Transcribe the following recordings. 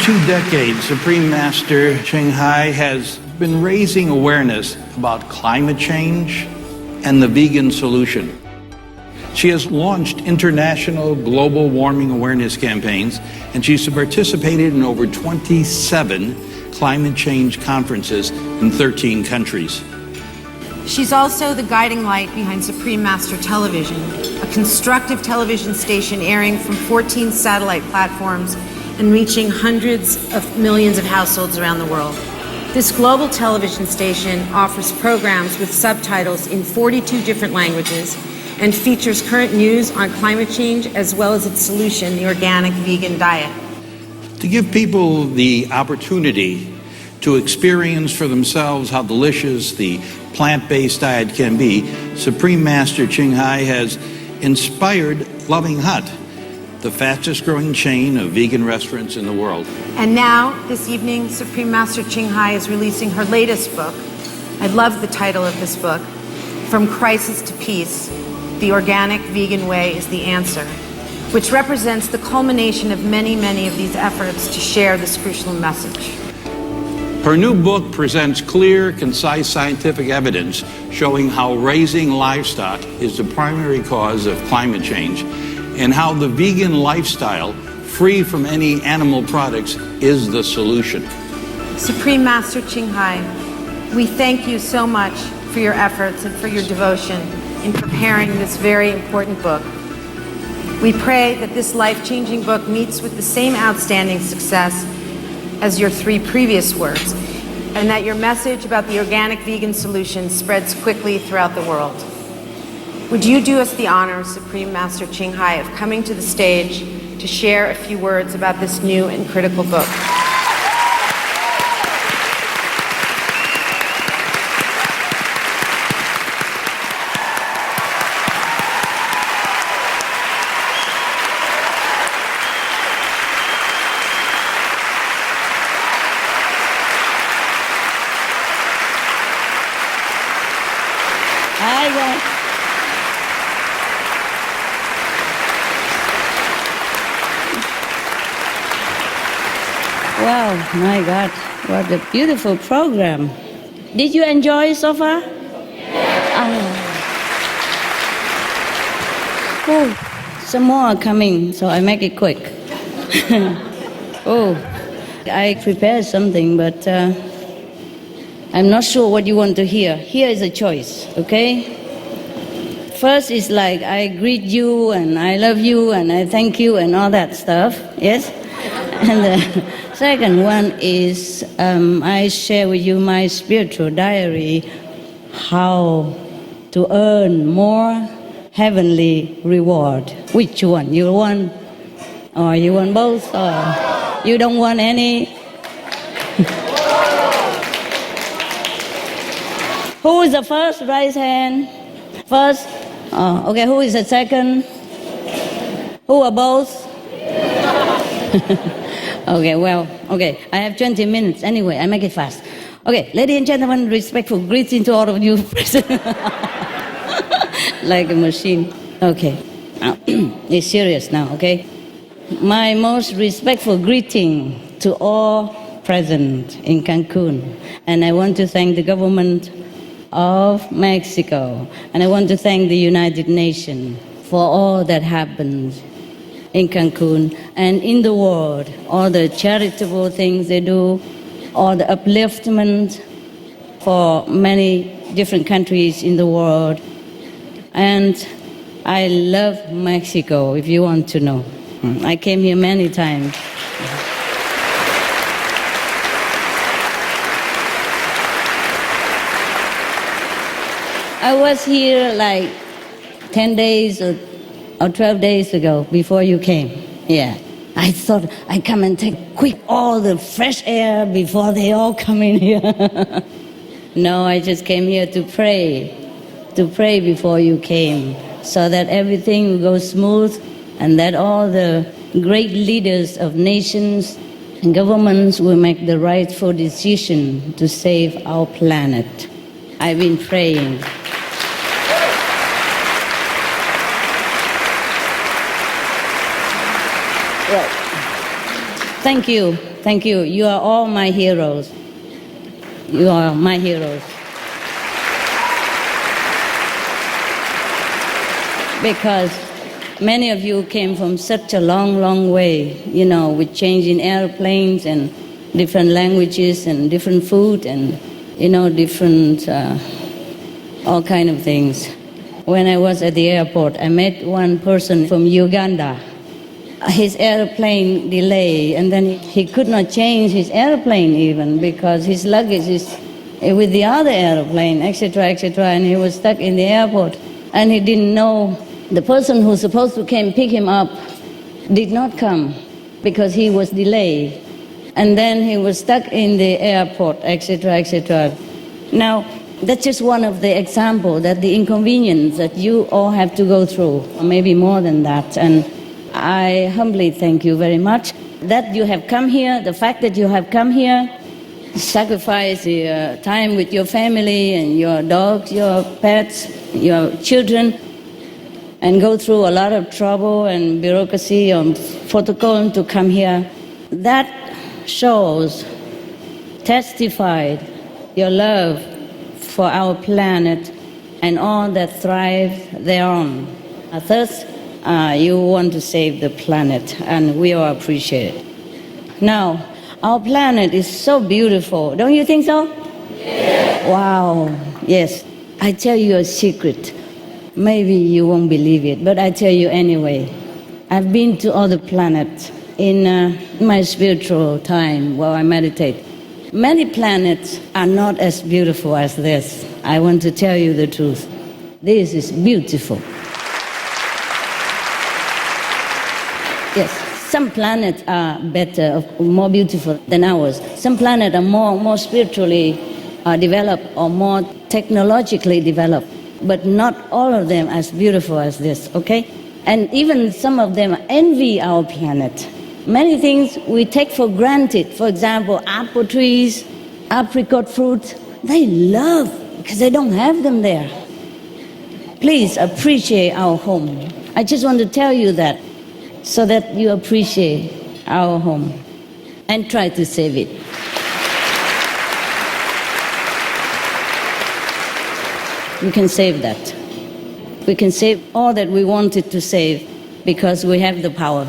2 decades, Supreme Master Ching Hai has been raising awareness about climate change and the vegan solution. She has launched international global warming awareness campaigns, and she's participated in over 27 climate change conferences in 13 countries. She's also the guiding light behind Supreme Master Television, a constructive television station airing from 14 satellite platforms and reaching hundreds of millions of households around the world. This global television station offers programs with subtitles in 42 different languages and features current news on climate change as well as its solution, the organic vegan diet. To give people the opportunity to experience for themselves how delicious the plant-based diet can be, Supreme Master Ching Hai has inspired Loving Hut, the fastest-growing chain of vegan restaurants in the world. And now, this evening, Supreme Master Ching Hai is releasing her latest book. I love the title of this book, From Crisis to Peace, The Organic Vegan Way is the Answer, which represents the culmination of many, many of these efforts to share this crucial message. Her new book presents clear, concise scientific evidence showing how raising livestock is the primary cause of climate change and how the vegan lifestyle, free from any animal products, is the solution. Supreme Master Ching Hai, we thank you so much for your efforts and for your devotion in preparing this very important book. We pray that this life-changing book meets with the same outstanding success as your 3 previous works, and that your message about the organic vegan solution spreads quickly throughout the world. Would you do us the honor, Supreme Master Ching Hai, of coming to the stage to share a few words about this new and critical book? Hi, guys. Wow, my God, what a beautiful program. Did you enjoy it so far? Oh, some more are coming, so I make it quick. Oh, I prepared something, but I'm not sure what you want to hear. Here is a choice, okay? First is like, I greet you, and I love you, and I thank you, and all that stuff, yes? And the second one is, I share with you my spiritual diary, how to earn more heavenly reward. Which one? You want? Or you want both? Or you don't want any? Who is the first? Raise hand. First? Oh, okay, who is the second? Who are both? Okay, well, okay, I have 20 minutes. Anyway, I make it fast. Okay, ladies and gentlemen, respectful greeting to all of you present. Like a machine. Okay, it's serious now, okay? My most respectful greeting to all present in Cancun. And I want to thank the government of Mexico. And I want to thank the United Nations for all that happened in Cancun and in the world, all the charitable things they do, all the upliftment for many different countries in the world. And I love Mexico, if you want to know. I came here many times. I was here like 10 days or 12 days ago, before you came. Yeah. I thought I'd come and take quick all the fresh air before they all come in here. No, I just came here to pray before you came, so that everything will go smooth and that all the great leaders of nations and governments will make the rightful decision to save our planet. I've been praying. Well, thank you Thank you. You are all my heroes. You are my heroes. Because many of you came from such a long, long way, with changing airplanes and different languages and different food and, different, all kind of things. When I was at the airport, I met one person from Uganda. His airplane delayed, and then he could not change his airplane even because his luggage is with the other airplane, etc., etc., and he was stuck in the airport. And he didn't know the person who's supposed to come pick him up did not come because he was delayed. And then he was stuck in the airport, etc., etc. Now, that's just one of the examples that the inconvenience that you all have to go through, or maybe more than that. And I humbly thank you very much that you have come here, the fact that you have come here, sacrifice the time with your family and your dogs, your pets, your children, and go through a lot of trouble and bureaucracy and protocol to come here. That shows, testified your love for our planet and all that thrive thereon. Thus, you want to save the planet, and we all appreciate it. Now, our planet is so beautiful. Don't you think so? Yes. Wow. Yes. I tell you a secret. Maybe you won't believe it, but I tell you anyway. I've been to other planets in my spiritual time while I meditate. Many planets are not as beautiful as this. I want to tell you the truth. This is beautiful. Yes, some planets are better, more beautiful than ours. Some planets are more spiritually developed or more technologically developed, but not all of them as beautiful as this, okay? And even some of them envy our planet. Many things we take for granted. For example, apple trees, apricot fruit, they love because they don't have them there. Please appreciate our home. I just want to tell you that so that you appreciate our home and try to save it. We can save that. We can save all that we wanted to save because we have the power.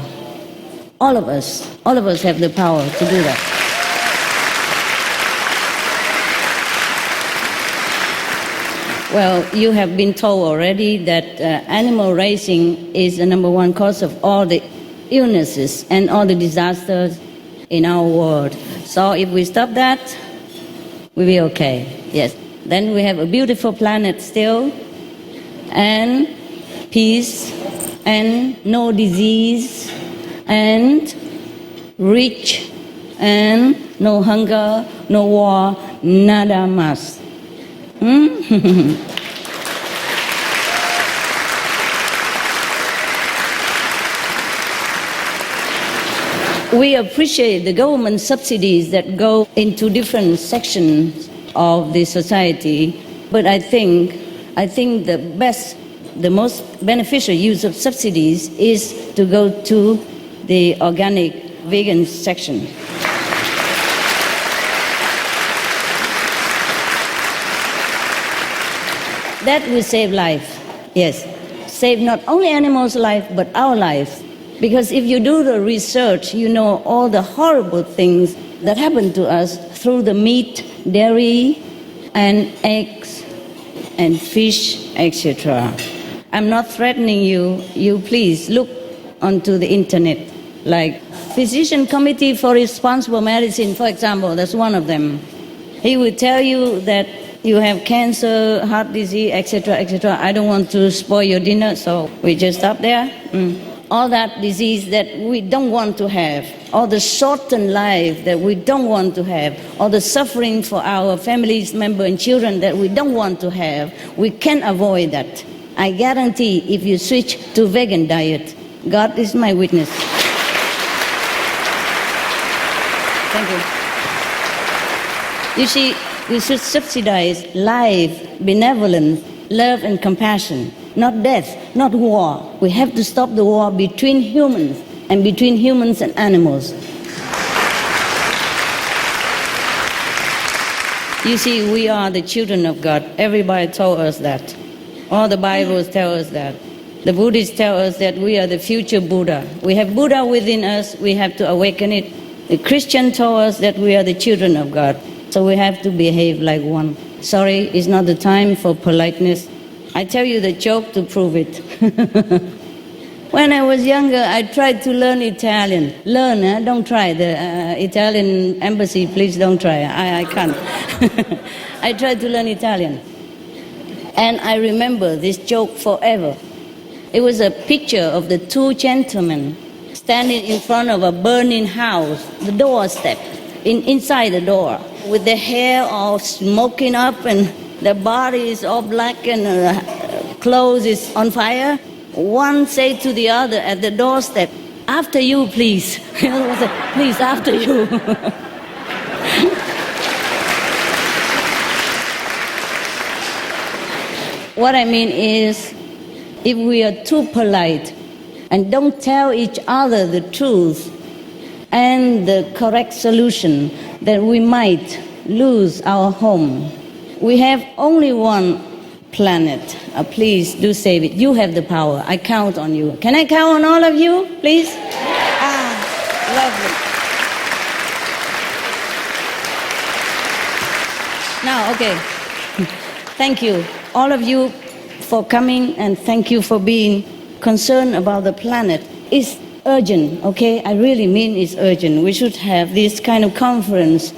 All of us have the power to do that. Well, you have been told already that animal raising is the #1 cause of all the illnesses and all the disasters in our world. So if we stop that, we'll be okay. Yes. Then we have a beautiful planet still, and peace, and no disease, and rich, and no hunger, no war, nada más. We appreciate the government subsidies that go into different sections of the society, but I think the most beneficial use of subsidies is to go to the organic vegan section. That will save life, yes. Save not only animals' life, but our life. Because if you do the research, you know all the horrible things that happen to us through the meat, dairy, and eggs, and fish, etc. I'm not threatening you. You please look onto the internet, like Physician Committee for Responsible Medicine, for example, that's one of them. He will tell you that you have cancer, heart disease, etc., etc. I don't want to spoil your dinner, so we just stop there. All that disease that we don't want to have, all the shortened life that we don't want to have, all the suffering for our families, members, and children that we don't want to have, we can avoid that. I guarantee if you switch to vegan diet, God is my witness. Thank you. You see, we should subsidize life, benevolence, love, and compassion. Not death, not war. We have to stop the war between humans and between humans and animals. You see, we are the children of God. Everybody told us that. All the Bibles tell us that. The Buddhists tell us that we are the future Buddha. We have Buddha within us, we have to awaken it. The Christian told us that we are the children of God. So we have to behave like one. Sorry, it's not the time for politeness. I tell you the joke to prove it. When I was younger, I tried to learn Italian. Learn, don't try. The Italian embassy, please don't try. I can't. I tried to learn Italian. And I remember this joke forever. It was a picture of the two gentlemen standing in front of a burning house, the doorstep, inside the door, with their hair all smoking up and their body is all black and clothes is on fire. One said to the other at the doorstep, "After you, please." The other one said, "Please, after you." What I mean is, if we are too polite and don't tell each other the truth and the correct solution, then we might lose our home. We have only one planet. Please do save it. You have the power. I count on you. Can I count on all of you, please? Lovely. Now, okay. Thank you, all of you, for coming, and thank you for being concerned about the planet. It's urgent, okay? I really mean it's urgent. We should have this kind of conference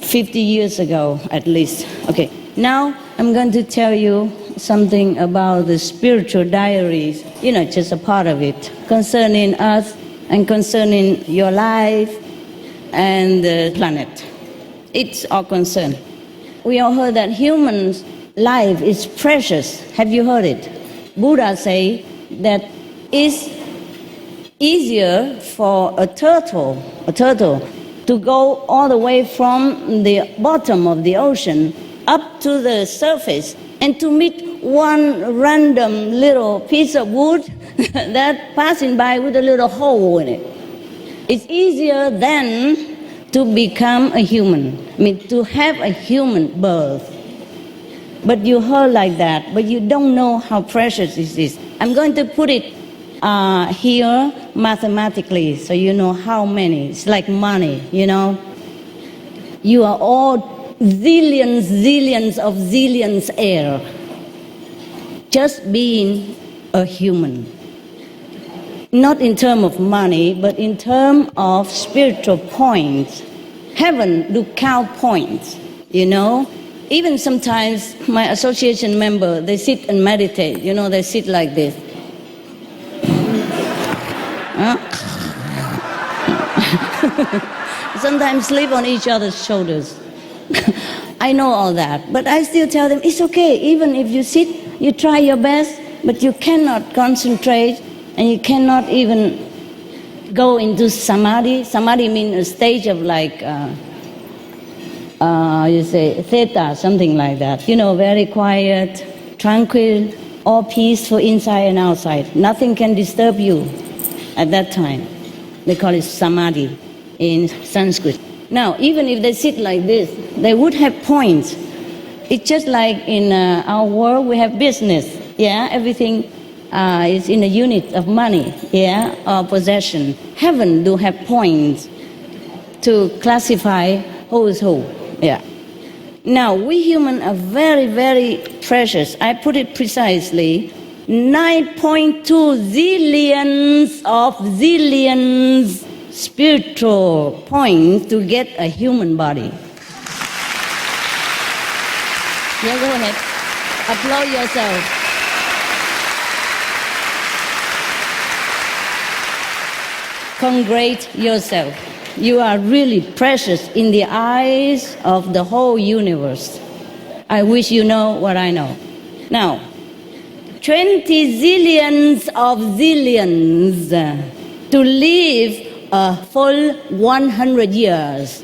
50 years ago, at least. Okay, now I'm going to tell you something about the spiritual diaries, just a part of it, concerning us and concerning your life and the planet. It's our concern. We all heard that humans' life is precious. Have you heard it? Buddha say that it's easier for a turtle to go all the way from the bottom of the ocean up to the surface and to meet one random little piece of wood that passing by with a little hole in it. It's easier than to become a human, to have a human birth. But you heard like that, but you don't know how precious it is. I'm going to put it here mathematically, so you know how many. It's like money, You are all zillions of zillions air. Just being a human. Not in terms of money, but in terms of spiritual points. Heaven do count points, Even sometimes my association member, they sit and meditate, they sit like this. Sometimes sleep on each other's shoulders. I know all that, but I still tell them, it's okay, even if you sit, you try your best, but you cannot concentrate and you cannot even go into samadhi. Samadhi means a stage of theta, something like that. Very quiet, tranquil, all peaceful inside and outside. Nothing can disturb you at that time. They call it samadhi in Sanskrit. Now, even if they sit like this, they would have points. It's just like in our world, we have business. Everything is in a unit of money, or possession. Heaven do have points to classify who is who. Now, we humans are very, very precious. I put it precisely, 9.2 zillions spiritual points to get a human body. Go ahead. Applaud yourself. Congratulate yourself. You are really precious in the eyes of the whole universe. I wish you know what I know. Now, 20 zillions of zillions to live a full 100 years.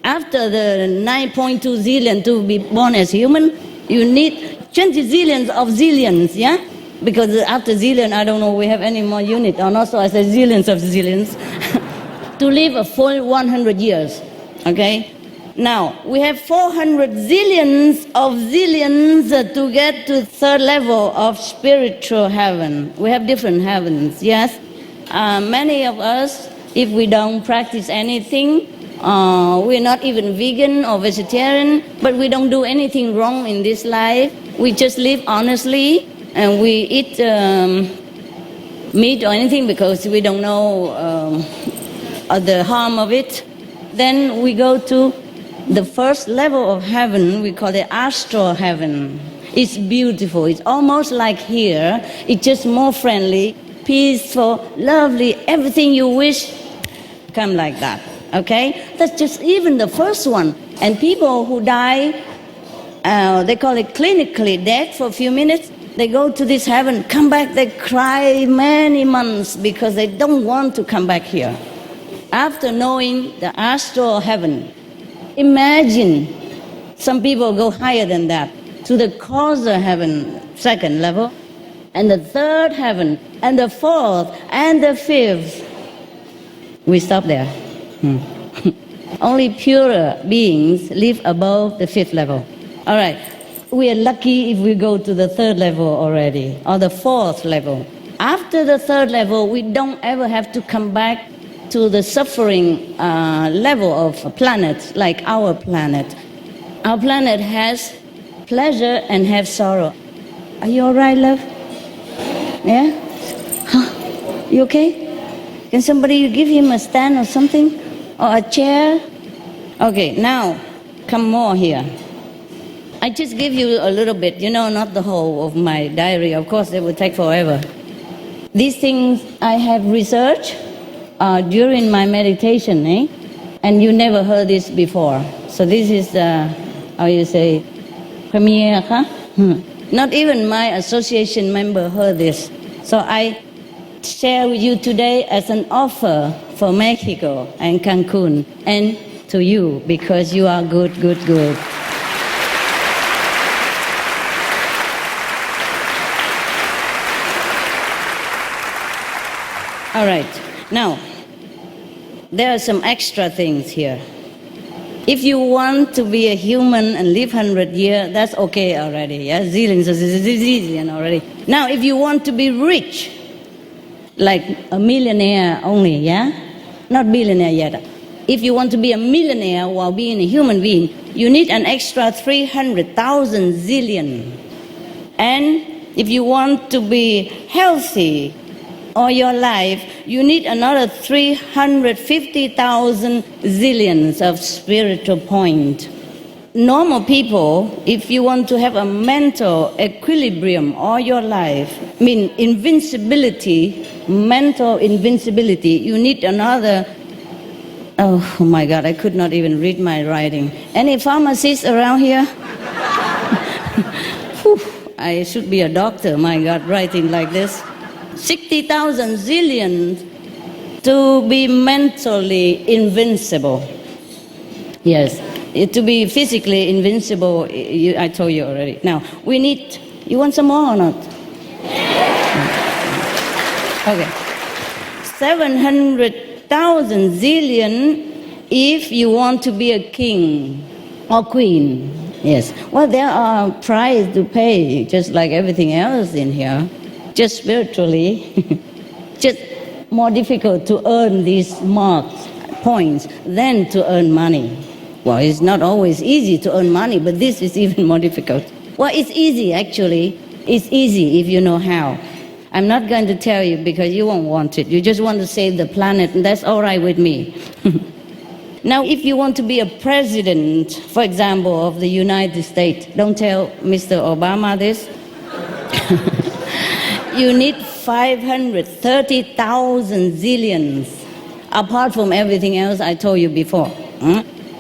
After the 9.2 zillion to be born as human, you need 20 zillions of zillions, Because after zillion, I don't know we have any more unit or not, so I say zillions of zillions. To live a full 100 years, okay? Now, we have 400 zillions of zillions to get to third level of spiritual heaven. We have different heavens, yes? Many of us, if we don't practice anything, we're not even vegan or vegetarian, but we don't do anything wrong in this life. We just live honestly, and we eat meat or anything because we don't know the harm of it. Then we go to the first level of heaven. We call it astral heaven. It's beautiful. It's almost like here. It's just more friendly, peaceful, lovely. Everything you wish come like that. Okay? That's just even the first one. And people who die, they call it clinically dead for a few minutes. They go to this heaven, come back, they cry many months because they don't want to come back here. After knowing the astral heaven, imagine some people go higher than that to the causal heaven, second level, and the third heaven, and the fourth, and the fifth. We stop there. Only purer beings live above the fifth level. All right. We are lucky if we go to the third level already, or the fourth level. After the third level, we don't ever have to come back to the suffering level of planets like our planet. Our planet has pleasure and has sorrow. Are you all right, love? Yeah? Huh? You okay? Can somebody give him a stand or something? Or a chair? Okay, now, come more here. I just give you a little bit, not the whole of my diary. Of course, it would take forever. These things I have researched during my meditation, and you never heard this before. So this is, how you say, premiere, huh? Not even my association member heard this. So I share with you today as an offer for Mexico and Cancun, and to you, because you are good. All right, now, there are some extra things here. If you want to be a human and live 100 years, that's okay already, yeah? Zillion already. Now, if you want to be rich, like a millionaire only, yeah? Not billionaire yet. If you want to be a millionaire while being a human being, you need an extra 300,000 zillion. And if you want to be healthy all your life, you need another 350,000 zillions of spiritual point. Normal people, if you want to have a mental equilibrium all your life, invincibility, mental invincibility, you need another, oh my God, I could not even read my writing. Any pharmacists around here? I should be a doctor, my God, writing like this. 60,000 zillions to be mentally invincible. Yes, to be physically invincible, I told you already. Now, we need, you want some more or not? Okay. 700,000 zillion if you want to be a king or queen. Yes. Well, there are prices to pay, just like everything else in here. Just spiritually, just more difficult to earn these marks, points, than to earn money. Well, it's not always easy to earn money, but this is even more difficult. Well, it's easy, actually. It's easy if you know how. I'm not going to tell you because you won't want it. You just want to save the planet, and that's all right with me. Now, if you want to be a president, for example, of the United States, don't tell Mr. Obama this. You need 530,000 zillions, apart from everything else I told you before.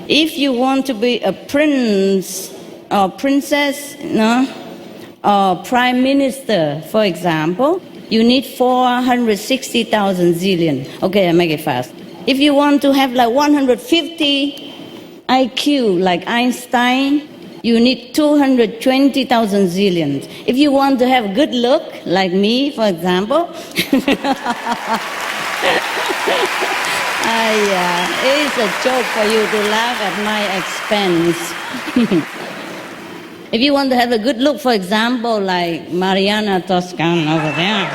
If you want to be a prince or princess, or prime minister, for example, you need 460,000 zillion. Okay, I make it fast. If you want to have like 150 IQ, like Einstein, you need 220,000 zillions. If you want to have good look, like me, for example, It's a joke for you to laugh at my expense. If you want to have a good look, for example, like Mariana Toscan over there,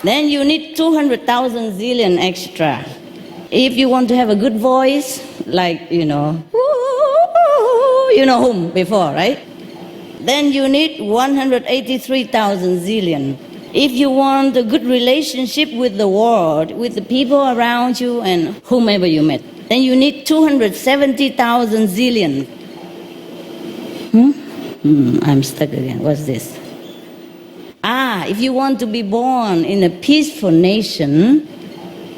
then you need 200,000 zillion extra. If you want to have a good voice, like, you know whom before, right? Then you need 183,000 zillion. If you want a good relationship with the world, with the people around you and whomever you met, then you need 270,000 zillion. I'm stuck again. What's this? If you want to be born in a peaceful nation,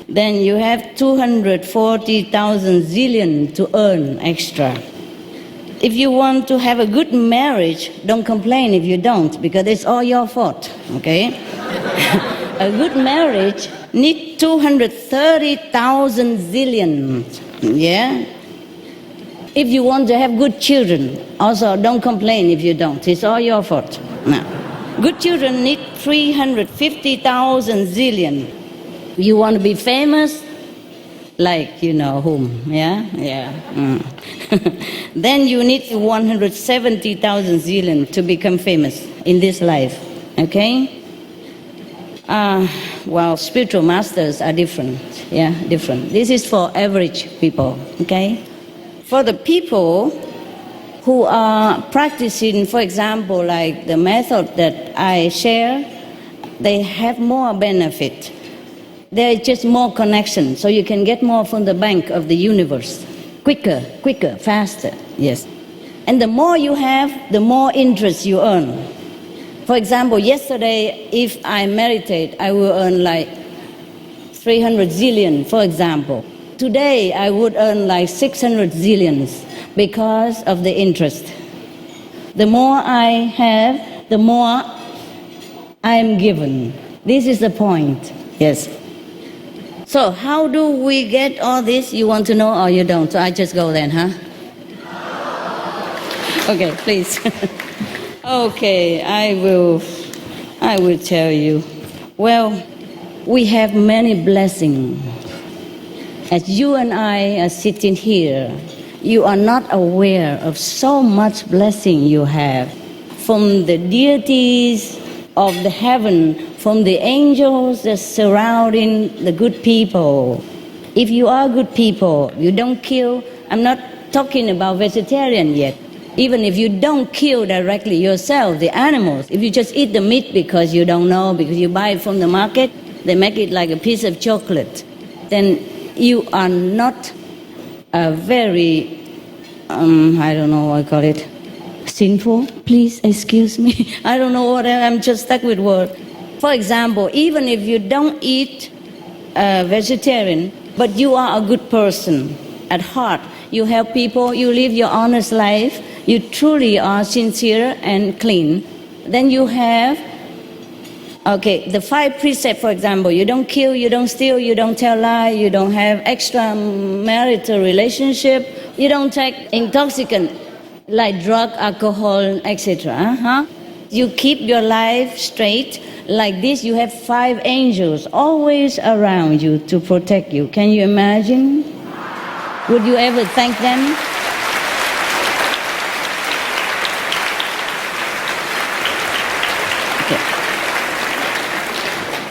then you have 240,000 zillion to earn extra. If you want to have a good marriage, don't complain if you don't, because it's all your fault, okay? A good marriage needs 230,000 zillion, yeah? If you want to have good children, also don't complain if you don't. It's all your fault. No. Good children need 350,000 zillion. You want to be famous? Like you know whom, yeah? Then you need 170,000 zillion to become famous in this life, okay? Well, spiritual masters are different, different. This is for average people, okay? For the people who are practicing, for example, like the method that I share, they have more benefit. There is just more connection, so you can get more from the bank of the universe. Quicker, faster, yes. And the more you have, the more interest you earn. For example, yesterday, if I meditate, I will earn like 300 zillion, for example. Today, I would earn like 600 zillions because of the interest. The more I have, the more I'm given. This is the point, yes. So how do we get all this? You want to know or you don't? So I just go then, huh? Okay, please. Okay, I will tell you. Well, we have many blessings. As you and I are sitting here, you are not aware of so much blessing you have from the deities of the heaven, from the angels that surrounding the good people. If you are good people, you don't kill. I'm not talking about vegetarian yet. Even if you don't kill directly yourself, the animals, if you just eat the meat because you don't know, because you buy it from the market, they make it like a piece of chocolate, then you are not a very, I don't know what I call it, sinful, please excuse me. I don't know what, I'm just stuck with word. For example, even if you don't eat vegetarian, but you are a good person at heart, you help people, you live your honest life, you truly are sincere and clean, then you have, the 5 precepts, for example, you don't kill, you don't steal, you don't tell lies, you don't have extramarital relationship, you don't take intoxicant like drug, alcohol, etc. You keep your life straight. Like this, you have 5 angels always around you to protect you. Can you imagine? Would you ever thank them? Okay.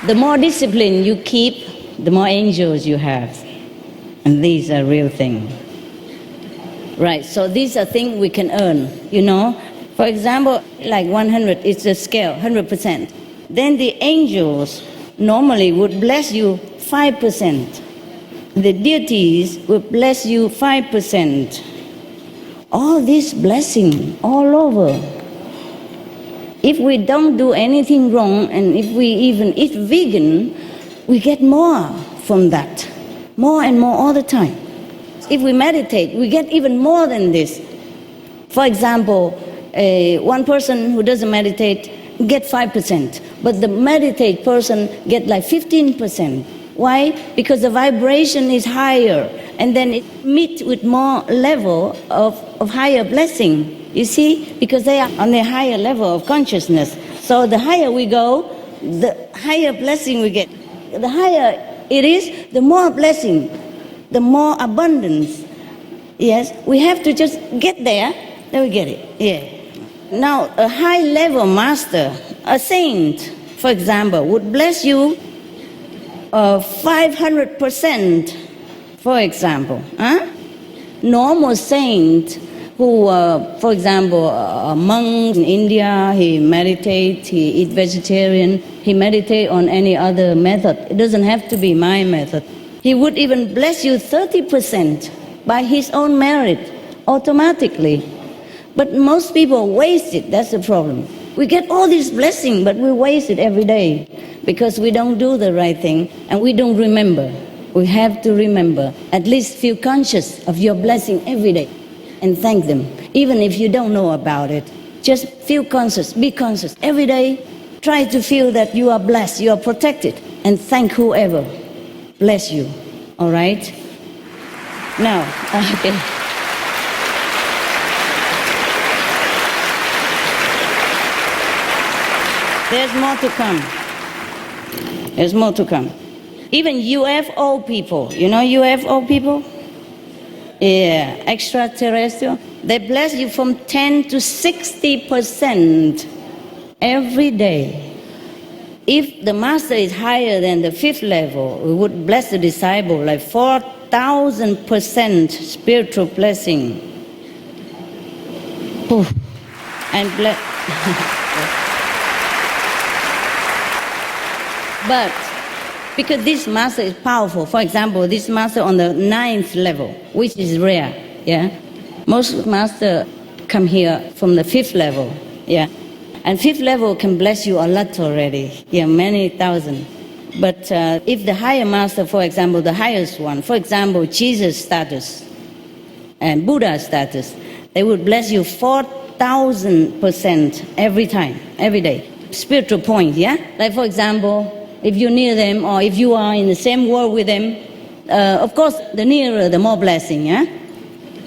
The more discipline you keep, the more angels you have. And these are real things. Right, so these are things we can earn, you know. For example, like 100, it's a scale, 100%. Then the angels normally would bless you 5%. The deities would bless you 5%. All this blessing all over. If we don't do anything wrong, and if we even eat vegan, we get more from that. More and more all the time. If we meditate, we get even more than this. For example, one person who doesn't meditate get 5%, but the meditate person get like 15%. Why? Because the vibration is higher, and then it meets with more level of higher blessing. You see? Because they are on a higher level of consciousness. So the higher we go, the higher blessing we get. The higher it is, the more blessing, the more abundance. Yes, we have to just get there, then we get it. Yeah. Now, a high-level master, a saint, for example, would bless you 500%, for example. Normal saint who, for example, a monk in India, he meditates, he eats vegetarian, he meditates on any other method. It doesn't have to be my method. He would even bless you 30% by his own merit, automatically. But most people waste it, that's the problem. We get all this blessing, but we waste it every day because we don't do the right thing and we don't remember. We have to remember, at least feel conscious of your blessing every day and thank them. Even if you don't know about it, just feel conscious, be conscious. Every day, try to feel that you are blessed, you are protected, and thank whoever bless you, all right? Now, okay. There's more to come. There's more to come. Even UFO people, you know UFO people? Yeah, extraterrestrial. They bless you from 10 to 60% every day. If the master is higher than the 5th level, we would bless the disciple like 4,000% spiritual blessing. Oof. And bless. But because this master is powerful, for example, this master on the 9th level, which is rare, yeah? Most masters come here from the 5th level, yeah? And 5th level can bless you a lot already, yeah, many thousand. But if the higher master, for example, the highest one, for example, Jesus status and Buddha status, they would bless you 4,000% every time, every day. Spiritual point, yeah? Like for example, if you're near them or if you are in the same world with them, of course, the nearer, the more blessing, yeah?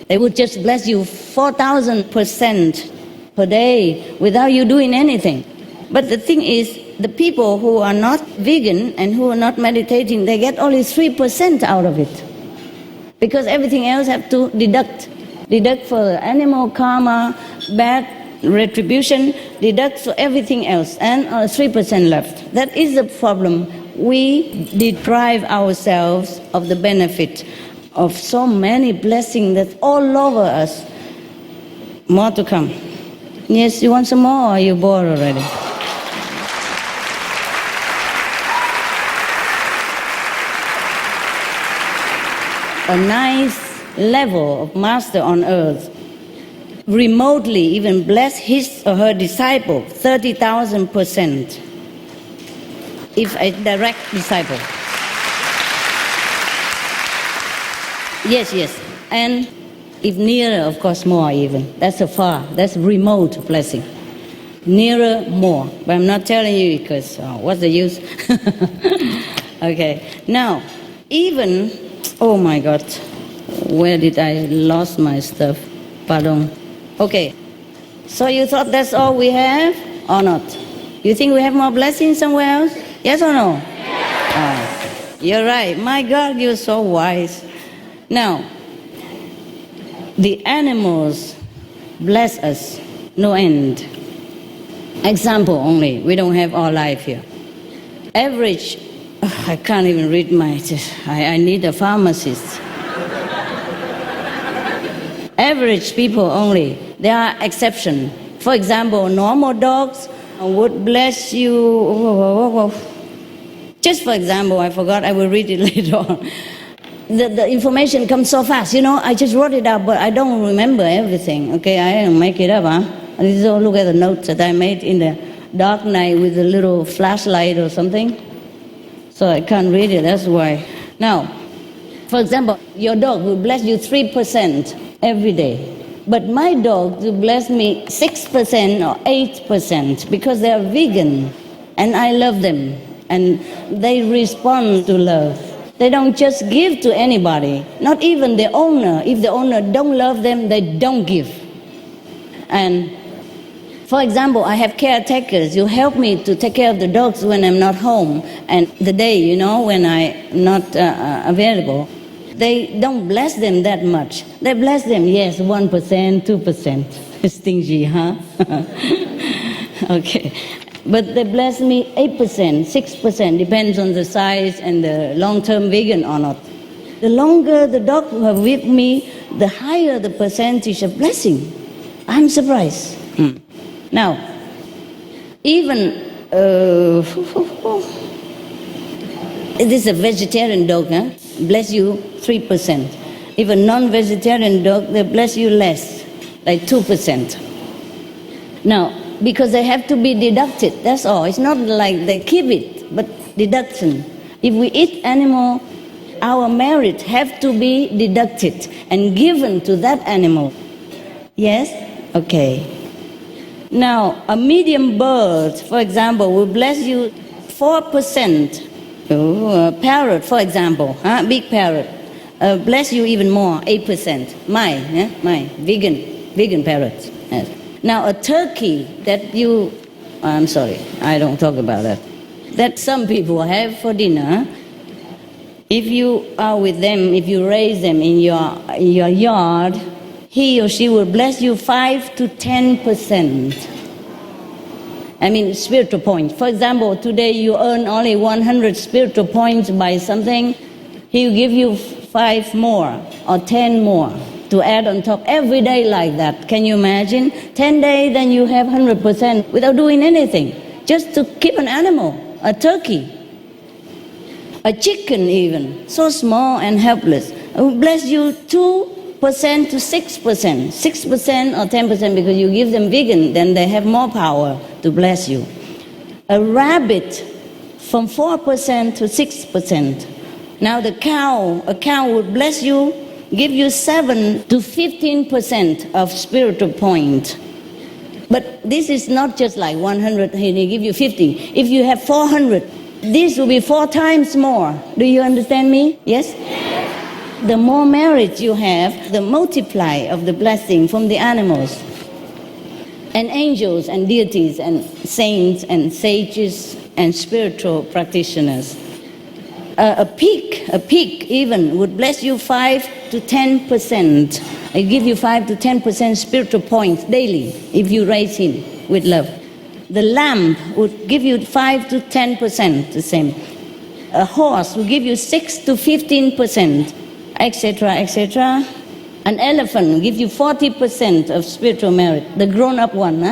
They would just bless you 4,000% per day without you doing anything. But the thing is, the people who are not vegan and who are not meditating, they get only 3% out of it. Because everything else have to deduct. Deduct for animal karma, bad retribution, deduct for everything else, and 3% left. That is the problem. We deprive ourselves of the benefit of so many blessings that's all over us. More to come. Yes, you want some more, or are you bored already? A nice level of master on earth remotely even bless his or her disciple 30,000% if a direct disciple. Yes, and if nearer, of course, more even. That's a far, that's remote blessing. Nearer, more. But I'm not telling you because what's the use? Okay, now, even, oh my God, where did I lost my stuff? Pardon. Okay, so you thought that's all we have or not? You think we have more blessings somewhere else? Yes or no? Yes. You're right. My God, you're so wise. Now, the animals bless us, no end. Example only. We don't have all life here. Average, I can't even read I need a pharmacist. Average people only. There are exceptions. For example, normal dogs would bless you. Just for example, I forgot, I will read it later on. The information comes so fast. You know, I just wrote it up, but I don't remember everything. Okay, I didn't make it up, huh? Look at the notes that I made in the dark night with a little flashlight or something. So I can't read it, that's why. Now, for example, your dog will bless you 3% every day. But my dog will bless me 6% or 8% because they are vegan and I love them and they respond to love. They don't just give to anybody, not even the owner. If the owner don't love them, they don't give. And For example, I have caretakers. You help me to take care of the dogs when I'm not home, and the day, when I'm not available. They don't bless them that much. They bless them, yes, 1%, 2%. Stingy, huh? Okay. But they bless me 8%, 6%, depends on the size and the long-term vegan or not. The longer the dog are with me, the higher the percentage of blessing. I'm surprised. Now, even it is a vegetarian dog, huh? Bless you 3%. If a non-vegetarian dog, they bless you less, like 2%. Now, because they have to be deducted, that's all. It's not like they keep it, but deduction. If we eat animal, our merit have to be deducted and given to that animal. Yes? Okay. Now, a medium bird, for example, will bless you 4%. A parrot, for example, big parrot, bless you even more, 8%. My vegan parrots. Yes. Now, a turkey that I'm sorry, I don't talk about that. That some people have for dinner. If you are with them, if you raise them in your yard, he or she will bless you 5 to 10%. I mean, spiritual points. For example, today you earn only 100 spiritual points by something, he will give you 5 more or 10 more to add on top every day like that. Can you imagine? 10 days, then you have 100% without doing anything. Just to keep an animal, a turkey, a chicken even, so small and helpless. I will bless you 2% to 6%, 6% or 10% because you give them vegan, then they have more power to bless you. A rabbit from 4% to 6%. Now a cow would bless you, give you 7 to 15% of spiritual point. But this is not just like 100, he give you 50. If you have 400, this will be 4 times more. Do you understand me? Yes? The more merit you have, the multiply of the blessing from the animals and angels and deities and saints and sages and spiritual practitioners. A pig even would bless you 5 to 10%. I give you 5 to 10% spiritual points daily if you raise him with love. The lamb would give you 5 to 10%, the same. A horse will give you 6 to 15%. Etc., etc. An elephant will give you 40% of spiritual merit, the grown-up one.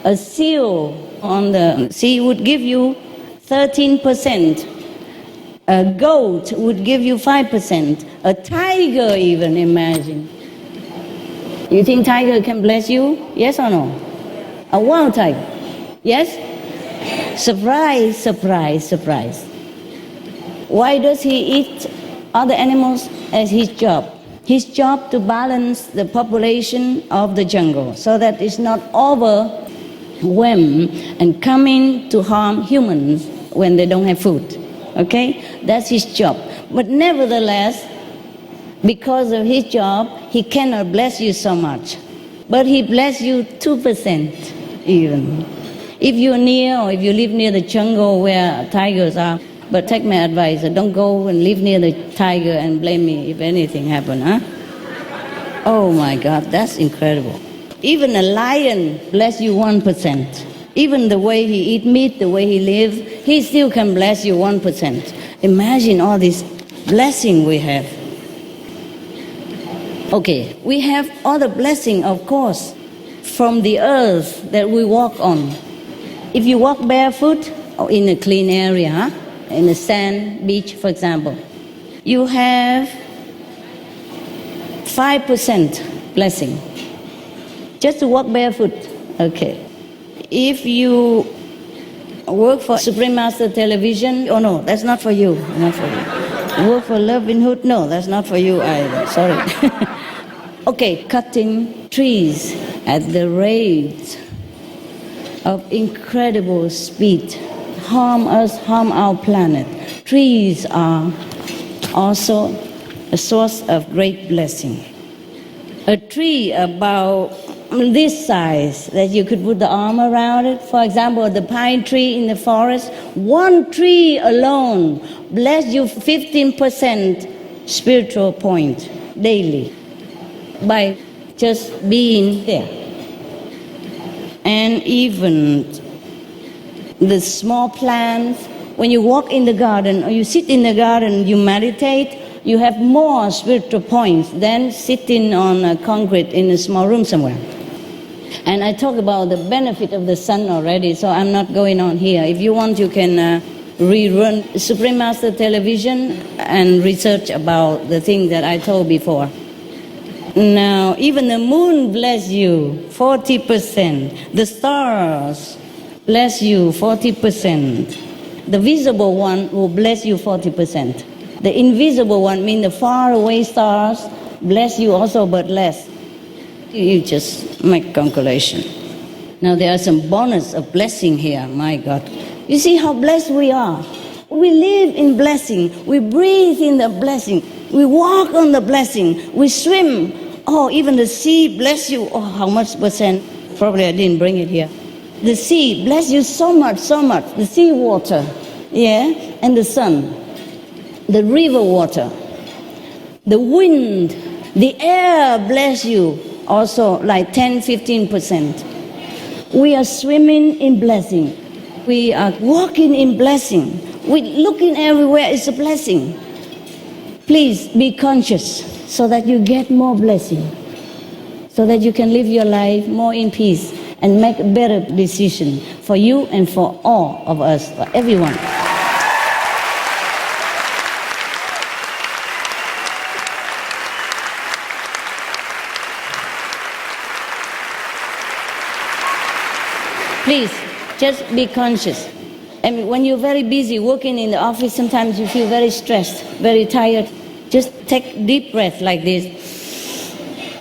A seal on the sea would give you 13%. A goat would give you 5%. A tiger even, imagine. You think tiger can bless you? Yes or no? A wild tiger? Yes? Surprise, surprise, surprise. Why does he eat other animals? As his job. His job to balance the population of the jungle so that it's not overwhelmed and coming to harm humans when they don't have food. Okay? That's his job. But nevertheless, because of his job, he cannot bless you so much. But he bless you 2% even. If you're near or if you live near the jungle where tigers are, but take my advice, don't go and live near the tiger and blame me if anything happens, huh? Oh my God, that's incredible. Even a lion bless you 1%. Even the way he eat meat, the way he lives, he still can bless you 1%. Imagine all this blessing we have. Okay, we have all the blessing, of course, from the earth that we walk on. If you walk barefoot or in a clean area, huh? In the sand, beach, for example, you have 5% blessing. Just to walk barefoot. Okay. If you work for Supreme Master Television, oh no, that's not for you. Not for you. Work for Loving Hood, no, that's not for you either. Sorry. Okay, cutting trees at the rate of incredible speed. Harm us, harm our planet. Trees are also a source of great blessing. A tree about this size that you could put the arm around it. For example, the pine tree in the forest, one tree alone bless you 15% spiritual point daily by just being there. And even the small plants, when you walk in the garden or you sit in the garden, you meditate, you have more spiritual points than sitting on a concrete in a small room somewhere. And I talk about the benefit of the sun already, so I'm not going on here. If you want, you can rerun Supreme Master Television and research about the thing that I told before. Now, even the moon bless you 40%. The stars bless you 40%. The visible one will bless you 40%. The invisible one, means the far away stars, bless you also, but less. You just make calculation. Now there are some bonus of blessing here, my God. You see how blessed we are. We live in blessing. We breathe in the blessing. We walk on the blessing. We swim. Oh, even the sea bless you. Oh, how much percent? Probably I didn't bring it here. The sea bless you so much, so much. The sea water, yeah, and the sun, the river water, the wind, the air bless you also like 10-15%. We are swimming in blessing. We are walking in blessing. We looking everywhere is a blessing. Please be conscious so that you get more blessing, so that you can live your life more in peace and make a better decision for you and for all of us, for everyone. Please, just be conscious. And when you're very busy working in the office, sometimes you feel very stressed, very tired. Just take deep breath like this,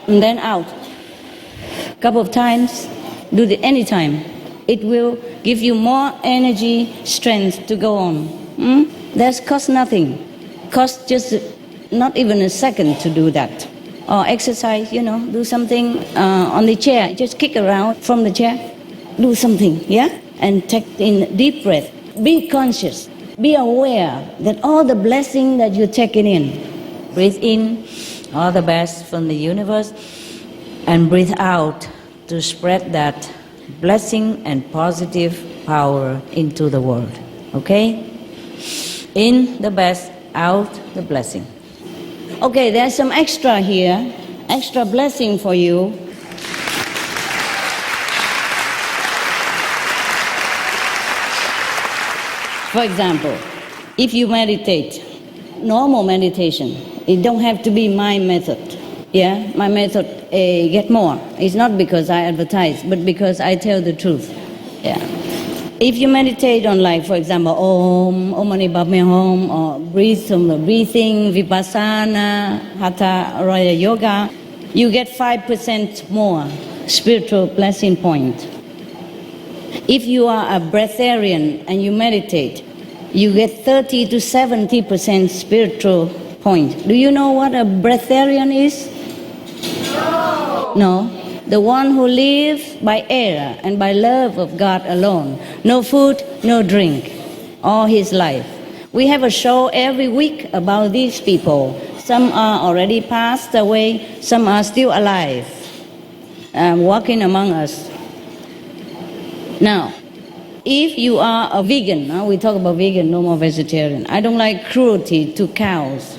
and then out. A couple of times, do it anytime. It will give you more energy, strength to go on. That costs nothing. Costs just not even a second to do that. Or exercise, do something on the chair. Just kick around from the chair. Do something, yeah? And take in deep breath. Be conscious. Be aware that all the blessing that you're taking in. Breathe in all the best from the universe, and breathe out to spread that blessing and positive power into the world. Okay? In the best, out the blessing. Okay, there's some extra here, extra blessing for you. For example, if you meditate, normal meditation, it don't have to be my method. Yeah, my method get more. It's not because I advertise, but because I tell the truth. Yeah. If you meditate on, like, for example, Om Mani Padme Hum, or breathing, Vipassana, Hatha Raya Yoga, you get 5% more spiritual blessing point. If you are a breatharian and you meditate, you get 30 to 70% spiritual point. Do you know what a breatharian is? No. The one who lives by air and by love of God alone. No food, no drink, all his life. We have a show every week about these people. Some are already passed away, some are still alive, walking among us. Now, if you are a vegan, we talk about vegan, no more vegetarian. I don't like cruelty to cows.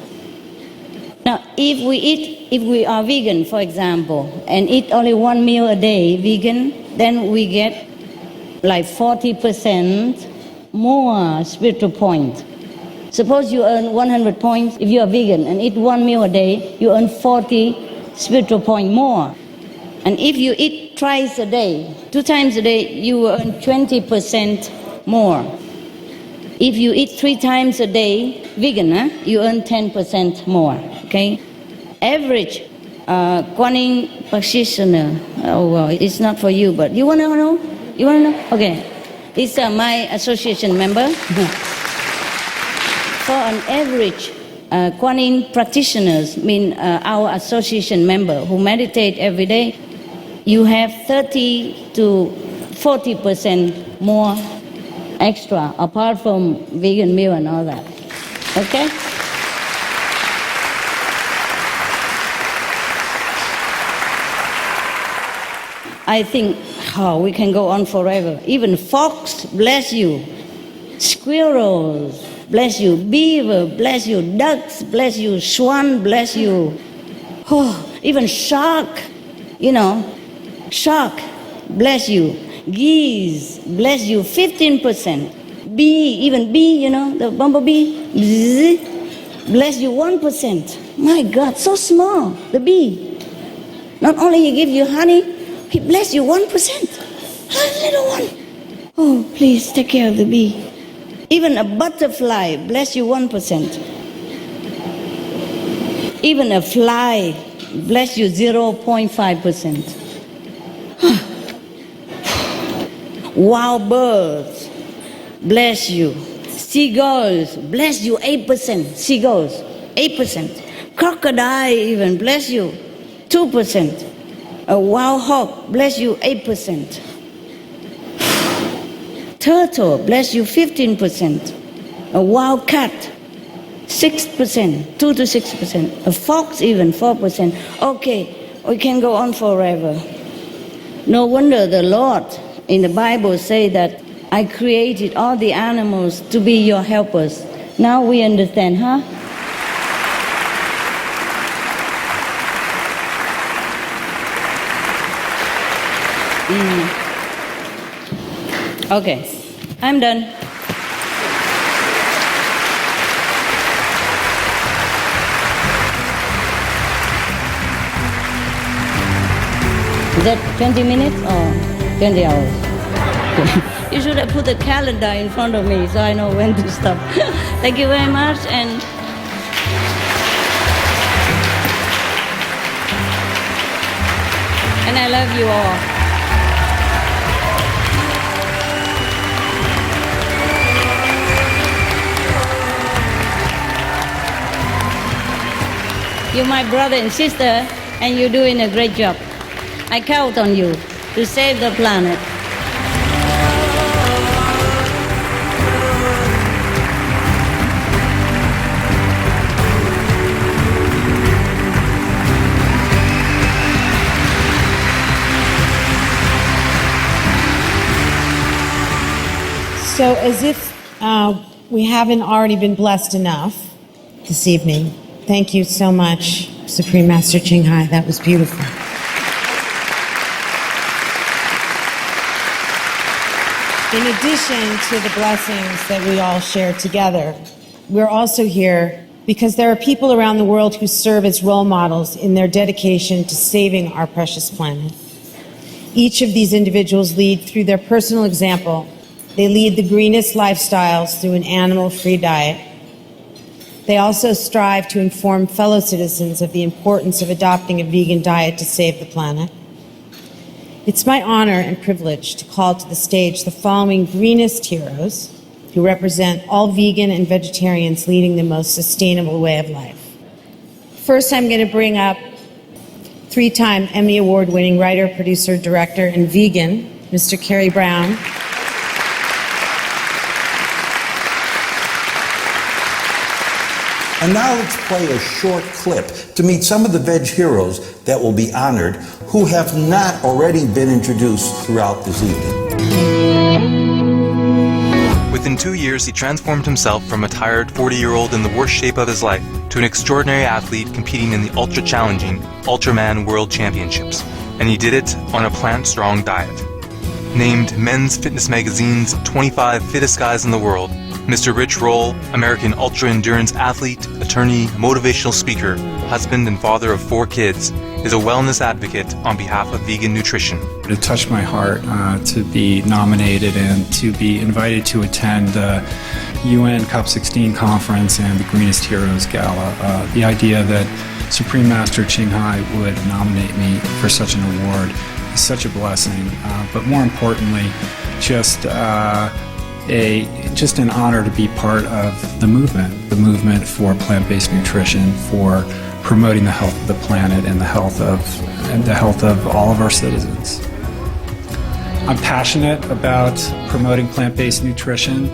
Now, if we are vegan, for example, and eat only one meal a day, vegan, then we get like 40% more spiritual points. Suppose you earn 100 points. If you are vegan and eat one meal a day, you earn 40 spiritual points more. And if you eat twice a day, 2 times a day, you will earn 20% more. If you eat 3 times a day, vegan, you earn 10% more. Okay? Average Kuan Yin practitioner. Oh, well, it's not for you, but you want to know? You want to know? Okay. It's my association member. For an average Kuan Yin practitioners, mean our association member who meditate every day, you have 30 to 40% more extra, apart from vegan meal and all that. Okay? I think, we can go on forever. Even fox, bless you. Squirrels, bless you. Beaver, bless you. Ducks, bless you. Swan, bless you. Even shark, shark, bless you. Geese, bless you. 15%. Bee, the bumblebee, bzz, bless you 1%. My God, so small, the bee. Not only he gives you honey, he bless you 1%. A little one. Oh, please take care of the bee. Even a butterfly, bless you 1%. Even a fly, bless you 0.5%. Wild birds, bless you. Seagulls, bless you 8%. Seagulls, 8%. Crocodile even, bless you 2%. A wild hog, bless you 8%. Turtle, bless you 15%. A wild cat, 6%, 2 to 6%. A fox even, 4%. Okay, we can go on forever. No wonder the Lord in the Bible say that I created all the animals to be your helpers. Now we understand, huh? Okay, I'm done. Is that 20 minutes or 20 hours? You should have put a calendar in front of me so I know when to stop. Thank you very much. And I love you all. You're my brother and sister, and you're doing a great job. I count on you to save the planet. So as if we haven't already been blessed enough this evening, thank you so much, Supreme Master Ching Hai. That was beautiful. In addition to the blessings that we all share together, we're also here because there are people around the world who serve as role models in their dedication to saving our precious planet. Each of these individuals lead through their personal example. They lead the greenest lifestyles through an animal-free diet. They also strive to inform fellow citizens of the importance of adopting a vegan diet to save the planet. It's my honor and privilege to call to the stage the following greenest heroes who represent all vegan and vegetarians leading the most sustainable way of life. First, I'm going to bring up 3-time Emmy Award-winning writer, producer, director, and vegan, Mr. Kerry Brown. And now let's play a short clip to meet some of the veg heroes that will be honored who have not already been introduced throughout this evening. Within 2 years, he transformed himself from a tired 40-year-old in the worst shape of his life to an extraordinary athlete competing in the ultra-challenging Ultraman World Championships. And he did it on a plant-strong diet. Named Men's Fitness Magazine's 25 Fittest Guys in the World, Mr. Rich Roll, American ultra-endurance athlete, attorney, motivational speaker, husband and father of 4 kids, is a wellness advocate on behalf of vegan nutrition. It touched my heart to be nominated and to be invited to attend the UN COP16 conference and the Greenest Heroes Gala. The idea that Supreme Master Ching Hai would nominate me for such an award is such a blessing, but more importantly, just an honor to be part of the movement for plant-based nutrition, for promoting the health of the planet and the health of all of our citizens. I'm passionate about promoting plant-based nutrition.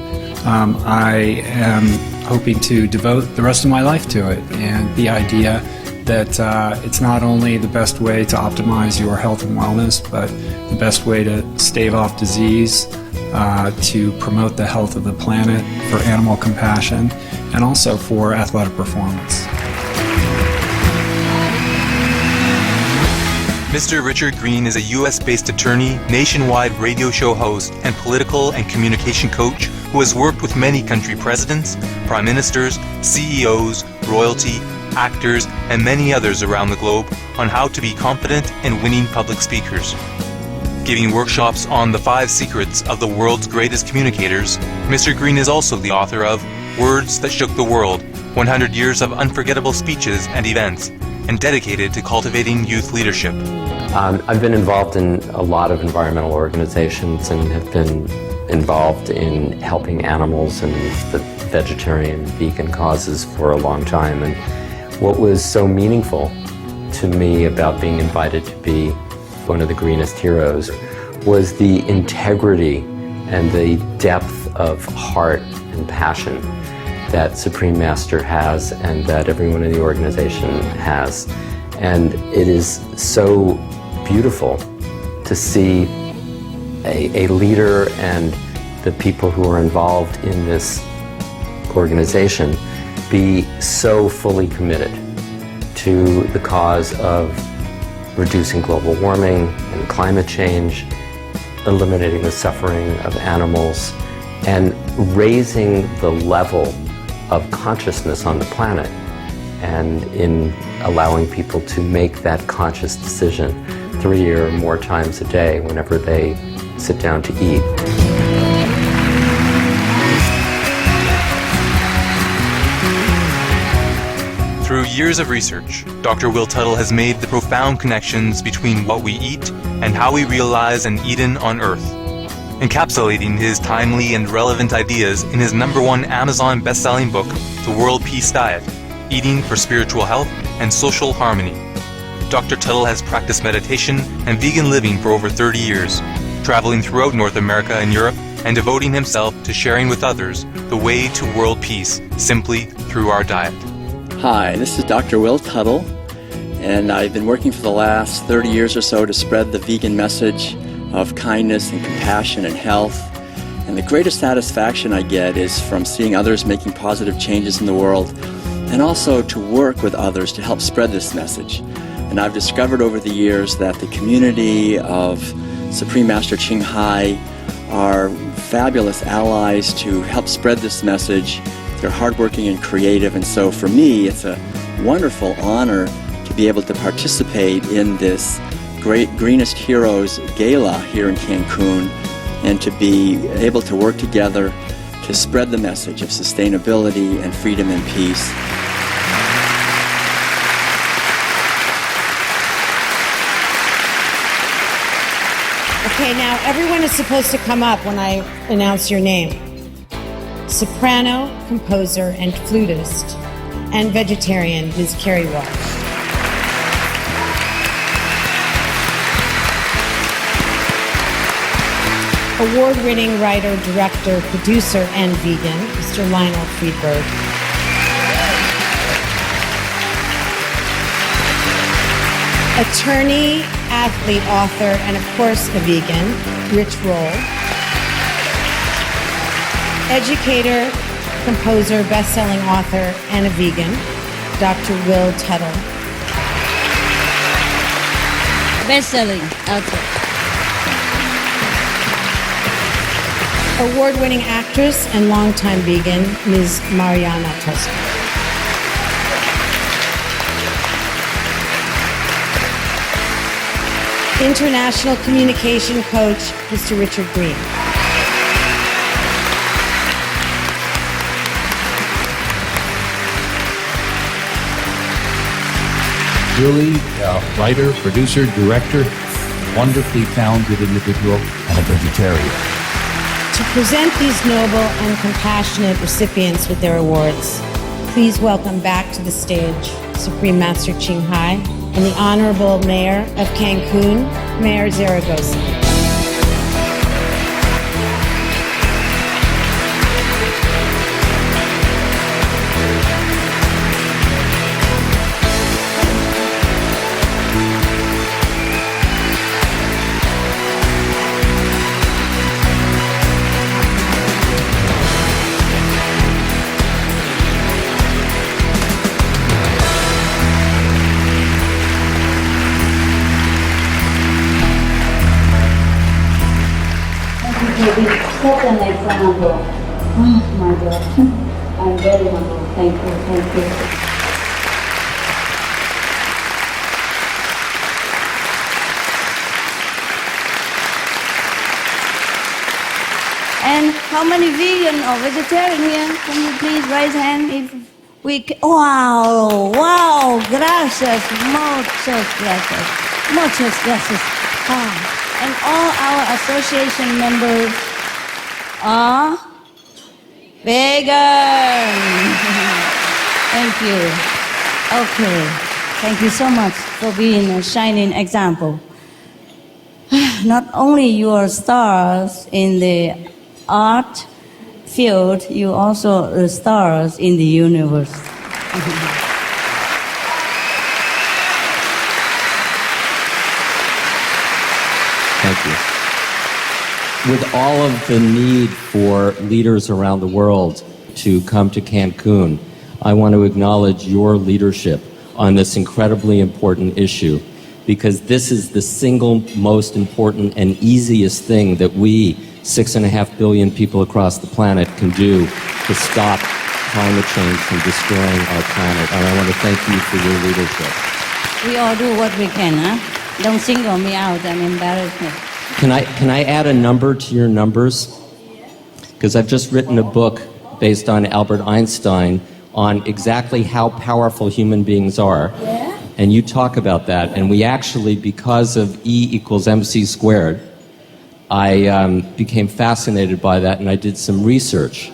I am hoping to devote the rest of my life to it, and the idea that it's not only the best way to optimize your health and wellness, but the best way to stave off disease, to promote the health of the planet, for animal compassion, and also for athletic performance. Mr. Richard Green is a U.S.-based attorney, nationwide radio show host, and political and communication coach who has worked with many country presidents, prime ministers, CEOs, royalty, actors, and many others around the globe on how to be confident and winning public speakers. Giving workshops on the 5 secrets of the world's greatest communicators, Mr. Green is also the author of Words That Shook the World, 100 Years of Unforgettable Speeches and Events, and dedicated to cultivating youth leadership. I've been involved in a lot of environmental organizations and have been involved in helping animals and the vegetarian, vegan causes for a long time. And what was so meaningful to me about being invited to be one of the Greenest heroes was the integrity and the depth of heart and passion that Supreme Master has and that everyone in the organization has. And it is so beautiful to see a leader and the people who are involved in this organization be so fully committed to the cause of reducing global warming and climate change, eliminating the suffering of animals, and raising the level of consciousness on the planet, and in allowing people to make that conscious decision 3 or more times a day whenever they sit down to eat. Through years of research, Dr. Will Tuttle has made the profound connections between what we eat and how we realize an Eden on Earth, encapsulating his timely and relevant ideas in his #1 Amazon best-selling book, The World Peace Diet, Eating for Spiritual Health and Social Harmony. Dr. Tuttle has practiced meditation and vegan living for over 30 years, traveling throughout North America and Europe and devoting himself to sharing with others the way to world peace simply through our diet. Hi, this is Dr. Will Tuttle, and I've been working for the last 30 years or so to spread the vegan message of kindness and compassion and health. And the greatest satisfaction I get is from seeing others making positive changes in the world, and also to work with others to help spread this message. And I've discovered over the years that the community of Supreme Master Ching Hai are fabulous allies to help spread this message. They're hardworking and creative, and so for me it's a wonderful honor to be able to participate in this great Greenest Heroes Gala here in Cancun, and to be able to work together to spread the message of sustainability and freedom and peace. Okay, now everyone is supposed to come up when I announce your name. Soprano, composer, and flutist, and vegetarian Ms. Carrie Walsh. Award-winning writer, director, producer, and vegan, Mr. Lionel Friedberg. Attorney, athlete, author, and of course a vegan, Rich Roll. Educator, composer, best-selling author, and a vegan, Dr. Will Tuttle. Best-selling author. Award-winning actress and longtime vegan, Ms. Mariana Tosca. International communication coach, Mr. Richard Green. Really, writer, producer, director, wonderfully talented individual, and a vegetarian. To present these noble and compassionate recipients with their awards, please welcome back to the stage Supreme Master Ching Hai and the Honorable Mayor of Cancun, Mayor Zaragoza. Set an example. Oh my God. I'm very humble. Thank you. Thank you. And how many vegan or vegetarian here? Can you please raise hand if we wow, wow, gracias, muchas gracias. Muchas gracias. Ah. And all our association members are vegan. Thank you. Okay. Thank you so much for being a shining example. Not only you are stars in the art field, you also are stars in the universe. Thank you. With all of the need for leaders around the world to come to Cancun, I want to acknowledge your leadership on this incredibly important issue, because this is the single most important and easiest thing that we, 6.5 billion people across the planet, can do to stop climate change from destroying our planet. And I want to thank you for your leadership. We all do what we can, huh? Don't single me out and embarrass me. Can I add a number to your numbers? Because I've just written a book based on Albert Einstein on exactly how powerful human beings are. Yeah? And you talk about that. And we actually, because of E equals MC squared, I became fascinated by that, and I did some research.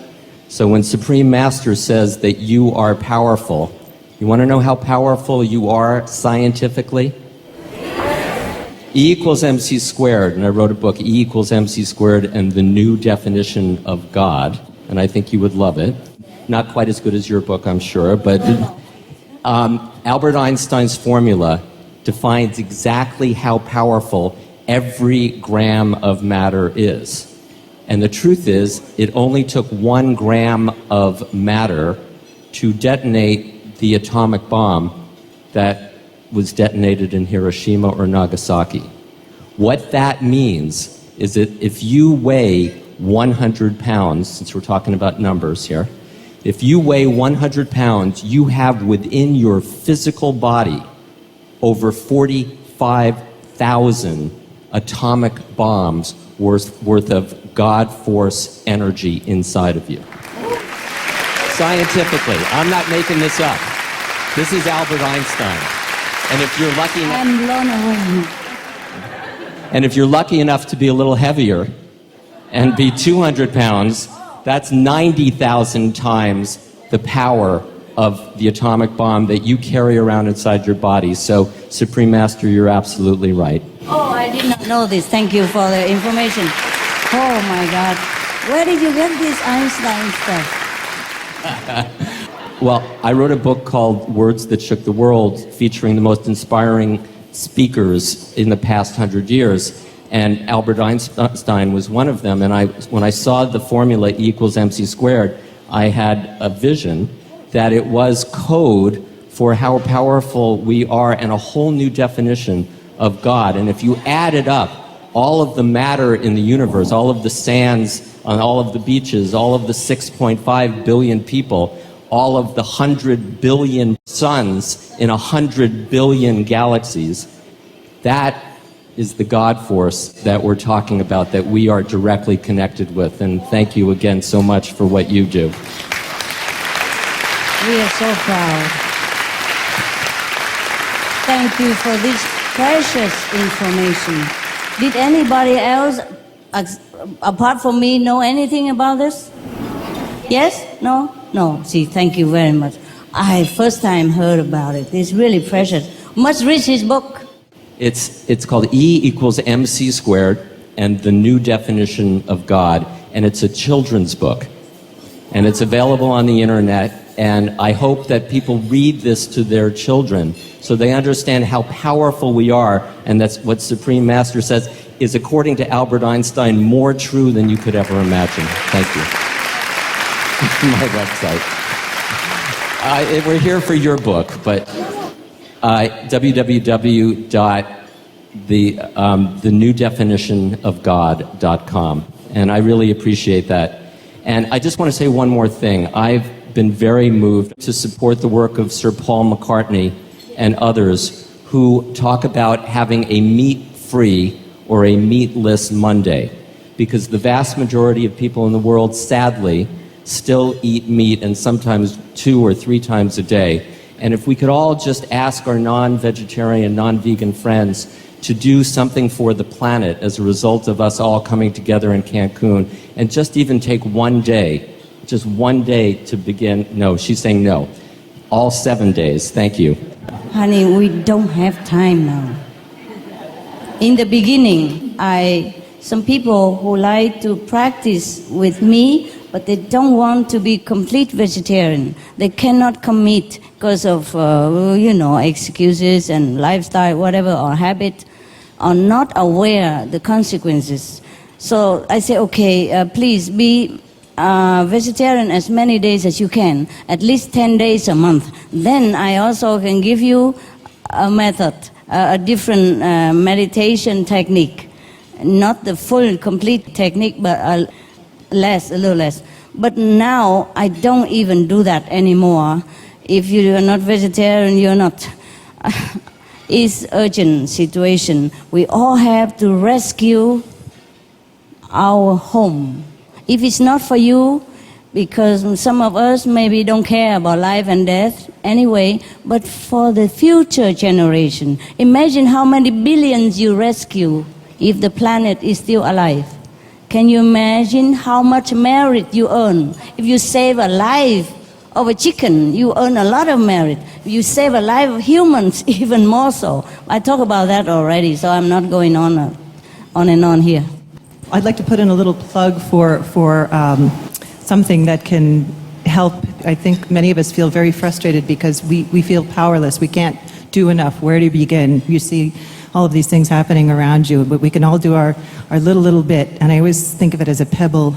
So when Supreme Master says that you are powerful, you want to know how powerful you are scientifically? E equals MC squared, and I wrote a book, E equals MC squared and the New Definition of God, and I think you would love it. Not quite as good as your book, I'm sure, but Albert Einstein's formula defines exactly how powerful every gram of matter is. And the truth is, it only took 1 gram of matter to detonate the atomic bomb that was detonated in Hiroshima or Nagasaki. What that means is that if you weigh 100 pounds, since we're talking about numbers here, if you weigh 100 pounds, you have within your physical body over 45,000 atomic bombs worth of God force energy inside of you. Scientifically, I'm not making this up. This is Albert Einstein. And if you're lucky enough, I'm blown away. and if you're lucky enough to be a little heavier and be 200 pounds, that's 90,000 times the power of the atomic bomb that you carry around inside your body. So, Supreme Master, you're absolutely right. Oh, I did not know this. Thank you for the information. Oh my God. Where did you get this Einstein stuff? Well, I wrote a book called Words That Shook the World, featuring the most inspiring speakers in the past 100 years. And Albert Einstein was one of them. And when I saw the formula E equals MC squared, I had a vision that it was code for how powerful we are and a whole new definition of God. And if you added up all of the matter in the universe, all of the sands on all of the beaches, all of the 6.5 billion people, all of the 100 billion suns in 100 billion galaxies, that is the God force that we're talking about, that we are directly connected with. And thank you again so much for what you do. We are so proud. Thank you for this precious information. Did anybody else, apart from me, know anything about this? Yes? No? No. See, thank you very much. I first time heard about it. It's really precious. Must read his book. It's called E=mc², and the New Definition of God, and it's a children's book. And it's available on the internet, and I hope that people read this to their children so they understand how powerful we are, and that's what Supreme Master says is, according to Albert Einstein, more true than you could ever imagine. Thank you. My website. We're here for your book, but www.thenewdefinitionofgod.com, and I really appreciate that. And I just want to say one more thing. I've been very moved to support the work of Sir Paul McCartney and others who talk about having a meat-free or a meatless Monday, because the vast majority of people in the world, sadly, still eat meat, and sometimes 2 or 3 times a day. And if we could all just ask our non-vegetarian, non-vegan friends to do something for the planet as a result of us all coming together in Cancun, and just even take one day, just one day to begin. No, she's saying no. All 7 days. Thank you. Honey, we don't have time now. In the beginning, some people who like to practice with me, but they don't want to be complete vegetarian. They cannot commit because of, excuses and lifestyle, whatever, or habit, are not aware the consequences. So I say, okay, please be vegetarian as many days as you can, at least 10 days a month. Then I also can give you a method, a different meditation technique. Not the full, complete technique, but a little less. But now I don't even do that anymore. If you are not vegetarian, you're not. It's urgent situation. We all have to rescue our home. If it's not for you, because some of us maybe don't care about life and death anyway, but for the future generation. Imagine how many billions you rescue if the planet is still alive. Can you imagine how much merit you earn? If you save a life of a chicken, you earn a lot of merit. If you save a life of humans, even more so. I talk about that already, so I'm not going on and on here. I'd like to put in a little plug for something that can help. I think many of us feel very frustrated because we feel powerless. We can't do enough. Where to begin? You see all of these things happening around you, but we can all do our little bit. And I always think of it as a pebble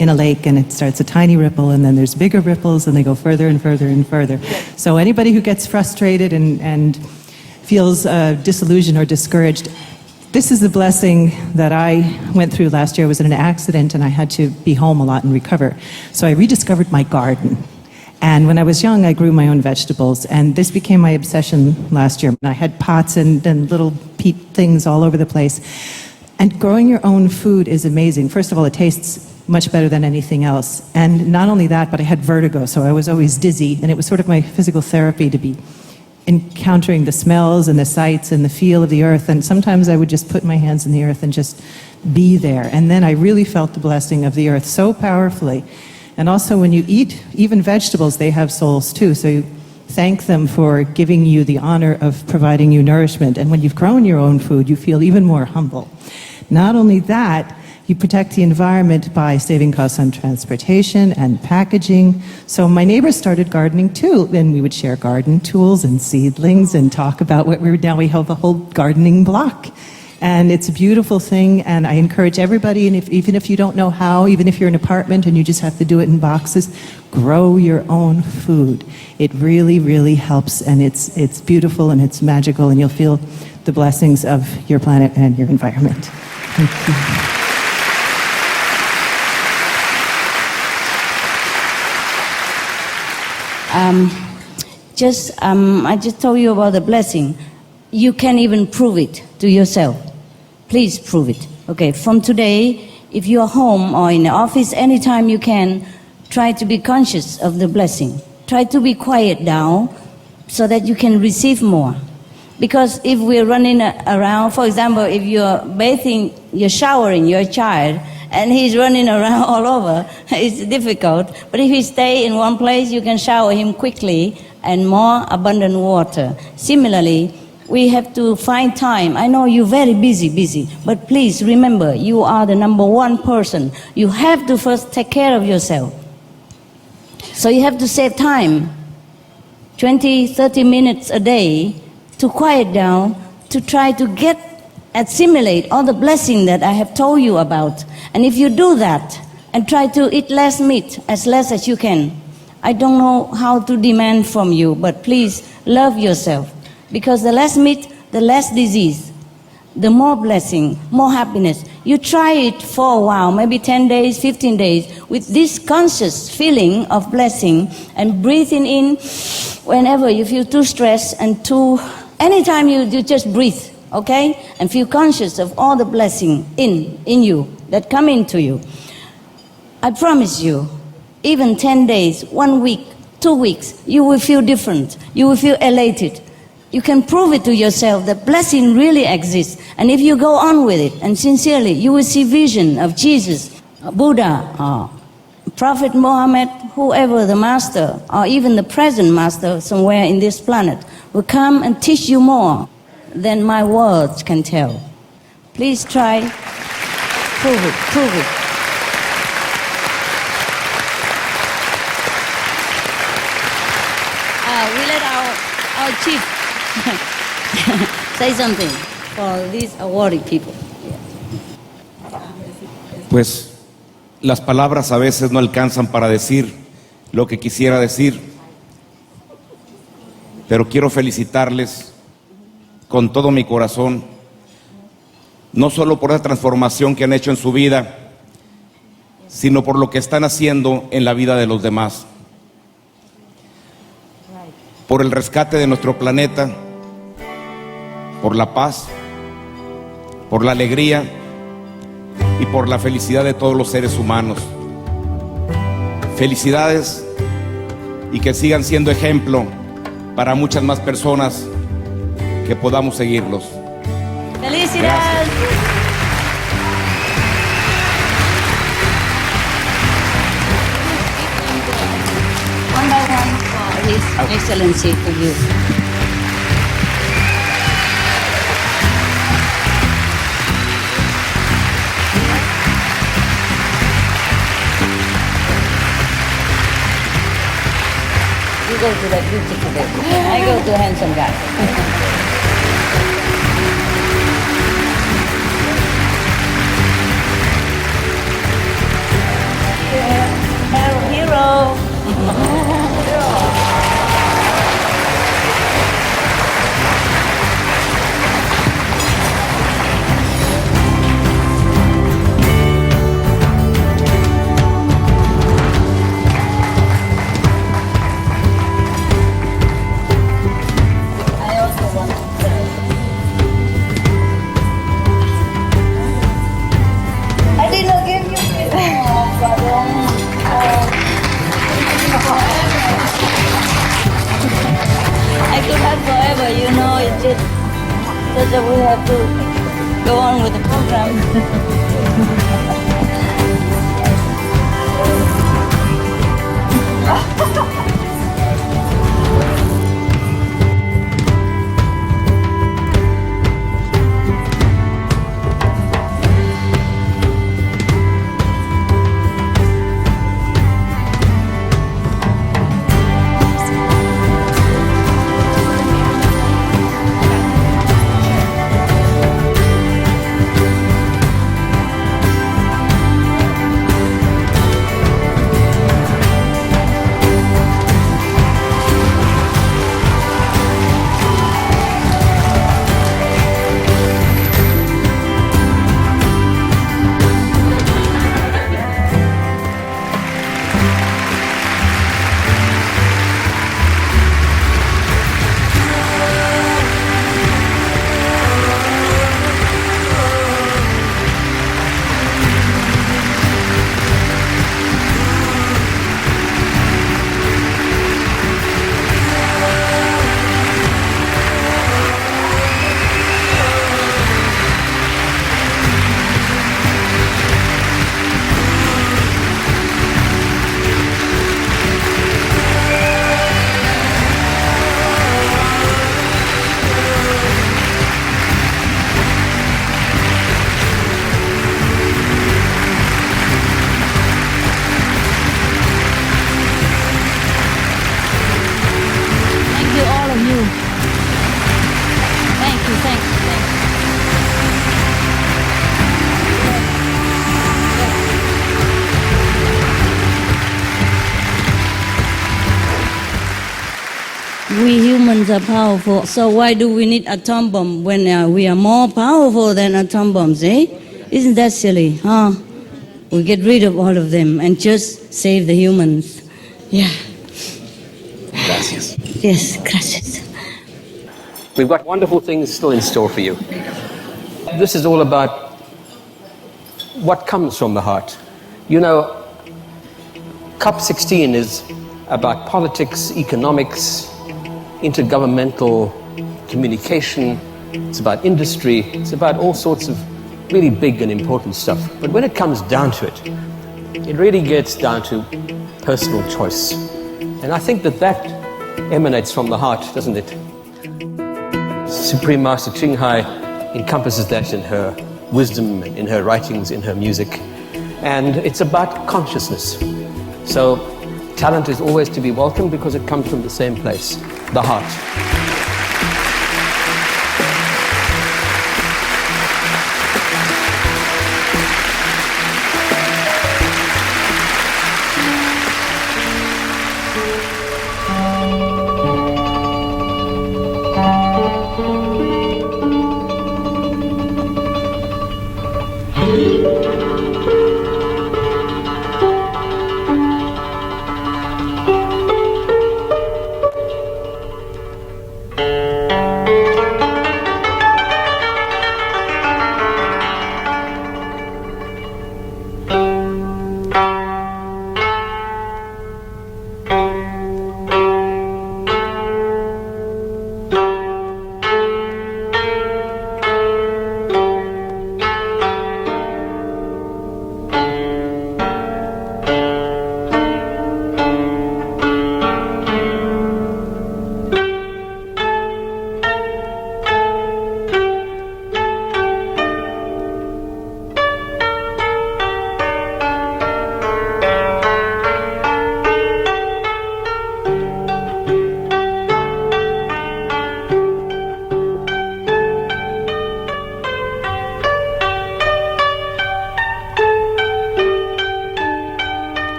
in a lake, and it starts a tiny ripple, and then there's bigger ripples, and they go further and further and further. So anybody who gets frustrated and feels disillusioned or discouraged, this is the blessing that I went through last year. I was in an accident, and I had to be home a lot and recover. So I rediscovered my garden. And when I was young, I grew my own vegetables, and this became my obsession last year. I had pots and little peat things all over the place. And growing your own food is amazing. First of all, it tastes much better than anything else. And not only that, but I had vertigo, so I was always dizzy, and it was sort of my physical therapy to be encountering the smells and the sights and the feel of the earth. And sometimes I would just put my hands in the earth and just be there. And then I really felt the blessing of the earth so powerfully. And also when you eat, even vegetables, they have souls too. So you thank them for giving you the honor of providing you nourishment. And when you've grown your own food, you feel even more humble. Not only that, you protect the environment by saving costs on transportation and packaging. So my neighbors started gardening too, and we would share garden tools and seedlings and talk about what we were doing. We have a whole gardening block. And it's a beautiful thing, and I encourage everybody, and even if you don't know how, even if you're in an apartment and you just have to do it in boxes, grow your own food. It really, really helps, and it's beautiful and it's magical, and you'll feel the blessings of your planet and your environment. Thank you. I just told you about the blessing. You can even prove it to yourself. Please prove it. Okay, from today, if you're home or in the office, anytime you can, try to be conscious of the blessing. Try to be quiet down so that you can receive more. Because if we're running around, for example, if you're bathing, you're showering your child, and he's running around all over. It's difficult. But if he stay in one place, you can shower him quickly and more abundant water. Similarly, we have to find time. I know you're very busy, but please remember, you are the number one person. You have to first take care of yourself. So you have to save time, 20, 30 minutes a day, to quiet down, to try to assimilate all the blessing that I have told you about. And if you do that, and try to eat less meat, as less as you can, I don't know how to demand from you, but please love yourself. Because the less meat, the less disease, the more blessing, more happiness. You try it for a while, maybe 10 days, 15 days, with this conscious feeling of blessing and breathing in whenever you feel too stressed and anytime you just breathe, okay? And feel conscious of all the blessing in you that come into you. I promise you, even 10 days, 1 week, 2 weeks, you will feel different. You will feel elated. You can prove it to yourself that blessing really exists. And if you go on with it, and sincerely, you will see vision of Jesus, Buddha, Prophet Muhammad, whoever the master, or even the present master somewhere in this planet, will come and teach you more than my words can tell. Please try, prove it. We let our chief say something for these awarded people. Pues las palabras a veces no alcanzan para decir lo que quisiera decir, pero quiero felicitarles con todo mi corazón, no solo por esa transformación que han hecho en su vida, sino por lo que están haciendo en la vida de los demás, por el rescate de nuestro planeta, por la paz, por la alegría y por la felicidad de todos los seres humanos. Felicidades y que sigan siendo ejemplo para muchas más personas, que podamos seguirlos. ¡Felicidades! Gracias. One by one for His Excellency to you. You go to that beautiful baby. I go to handsome guy. Hero. I also want to say, I did not give you this. I could have forever, you know, it's just that we have to go on with the program. We humans are powerful, so why do we need atom bomb when we are more powerful than atom bombs, eh? Isn't that silly, huh? We get rid of all of them and just save the humans. Yeah. Gracias. Yes, gracias. We've got wonderful things still in store for you. This is all about what comes from the heart. You know, COP16 is about politics, economics, intergovernmental communication, it's about industry, it's about all sorts of really big and important stuff. But when it comes down to it, it really gets down to personal choice. And I think that emanates from the heart, doesn't it? Supreme Master Ching Hai encompasses that in her wisdom, in her writings, in her music. And it's about consciousness. So talent is always to be welcomed because it comes from the same place, the heart.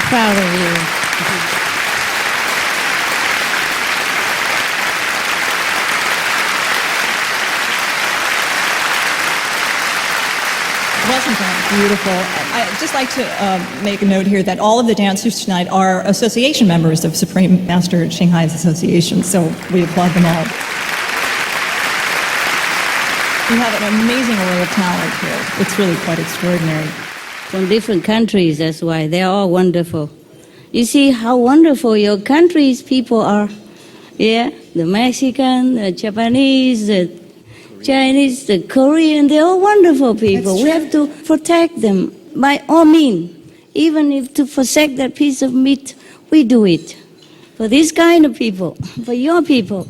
Proud of you. Wasn't that beautiful? I'd just like to make a note here that all of the dancers tonight are association members of Supreme Master Ching Hai's Association, so we applaud them all. You have an amazing array of talent here. It's really quite extraordinary. From different countries, that's why they're all wonderful. You see how wonderful your country's people are. Yeah, the Mexican, the Japanese, the Chinese, the Korean, they're all wonderful people. We have to protect them by all means. Even if to forsake that piece of meat, we do it. For these kind of people, for your people.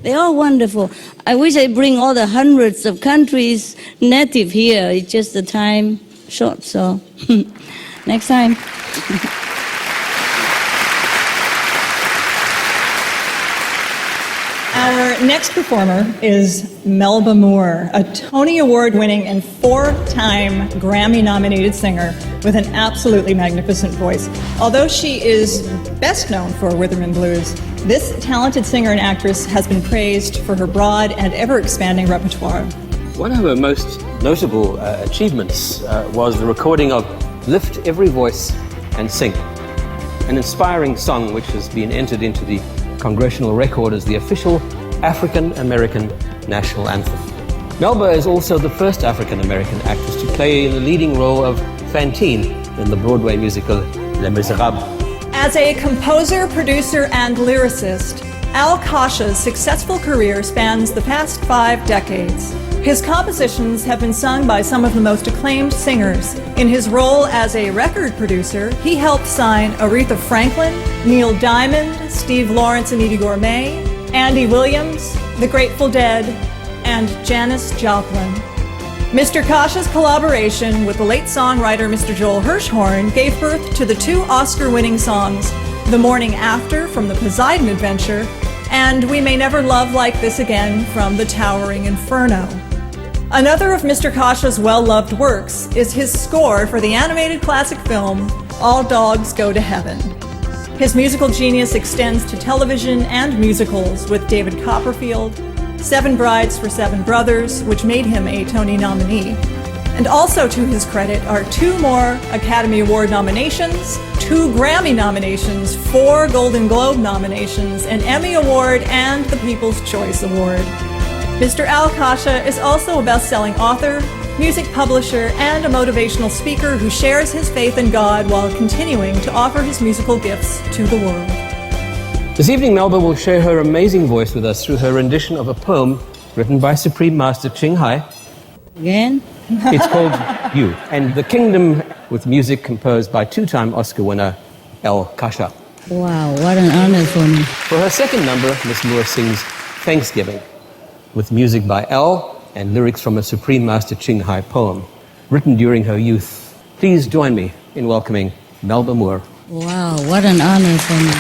They're all wonderful. I wish I bring all the hundreds of countries native here. It's just the time short, so next time. Our next performer is Melba Moore, a Tony Award-winning and 4-time Grammy-nominated singer with an absolutely magnificent voice. Although she is best known for Rhythm and Blues, this talented singer and actress has been praised for her broad and ever-expanding repertoire. One of her most notable achievements was the recording of Lift Every Voice and Sing, an inspiring song which has been entered into the Congressional Record as the official African-American national anthem. Melba is also the first African-American actress to play in the leading role of Fantine in the Broadway musical Les Miserables. As a composer, producer, and lyricist, Al Kasha's successful career spans the past 5 decades. His compositions have been sung by some of the most acclaimed singers. In his role as a record producer, he helped sign Aretha Franklin, Neil Diamond, Steve Lawrence and Edie Gourmet, Andy Williams, The Grateful Dead, and Janis Joplin. Mr. Kasha's collaboration with the late songwriter Mr. Joel Hirschhorn gave birth to the 2 Oscar-winning songs, The Morning After from The Poseidon Adventure, and We May Never Love Like This Again from The Towering Inferno. Another of Mr. Kasha's well-loved works is his score for the animated classic film All Dogs Go to Heaven. His musical genius extends to television and musicals with David Copperfield, 7 Brides for 7 Brothers, which made him a Tony nominee. And also to his credit are 2 more Academy Award nominations, 2 Grammy nominations, 4 Golden Globe nominations, an Emmy Award, and the People's Choice Award. Mr. Al Kasha is also a best-selling author, music publisher, and a motivational speaker who shares his faith in God while continuing to offer his musical gifts to the world. This evening, Melba will share her amazing voice with us through her rendition of a poem written by Supreme Master Ching Hai. Again? It's called You, and The Kingdom, with music composed by 2-time Oscar winner Al Kasha. Wow, what an honor for me. For her second number, Miss Moore sings Thanksgiving, with music by Al and lyrics from a Supreme Master Ching Hai poem written during her youth. Please join me in welcoming Melba Moore. Wow, what an honor for me.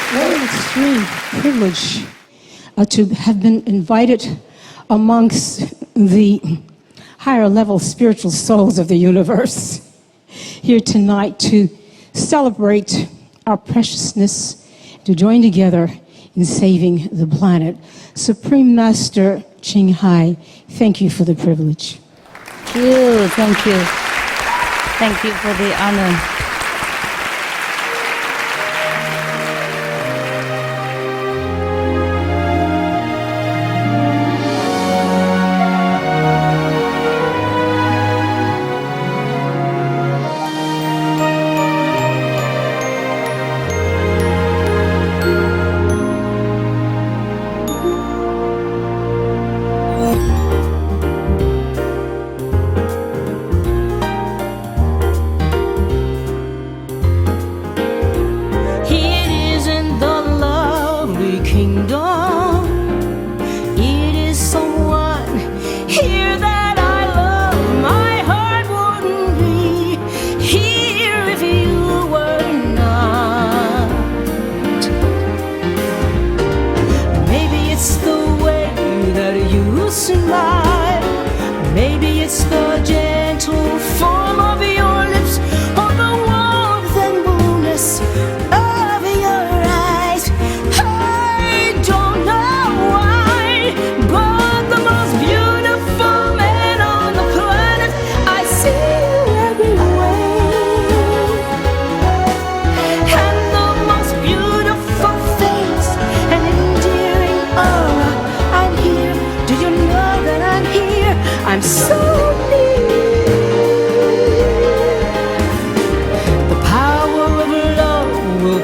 What an extreme privilege to have been invited amongst the higher level spiritual souls of the universe here tonight to celebrate our preciousness, to join together in saving the planet. Supreme Master Ching Hai, thank you for the privilege. Thank you, thank you. Thank you for the honor.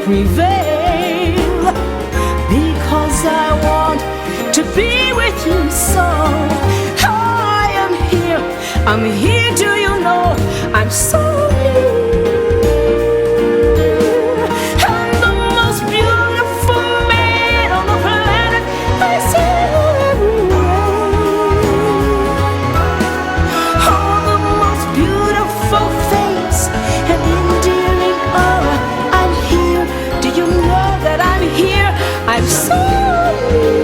prevail, because I want to be with you. So I am here, I'm here, do you know I'm so near. I'm the most beautiful man on the planet, I see you everywhere. Oh, the most beautiful face and endearing aura, I'm here, do you know that I'm here, I'm so near.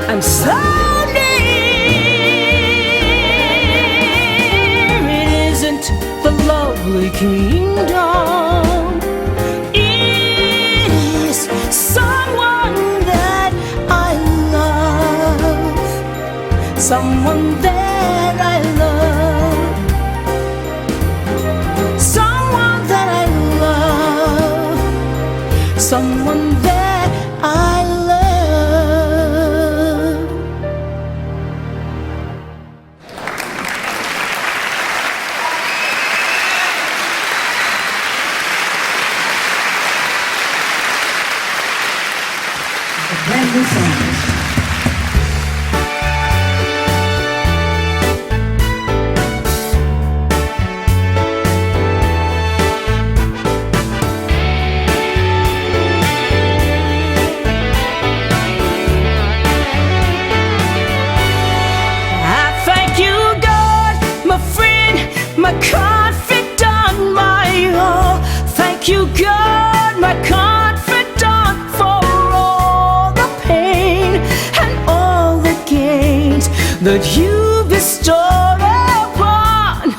I'm so near. It isn't the lovely kingdom, it is someone that I love, someone that I love, someone that I love, someone that I love. Brand new song. My confidant, my all. Thank you, God, my confidant, for all the pain and all the gains that you bestowed upon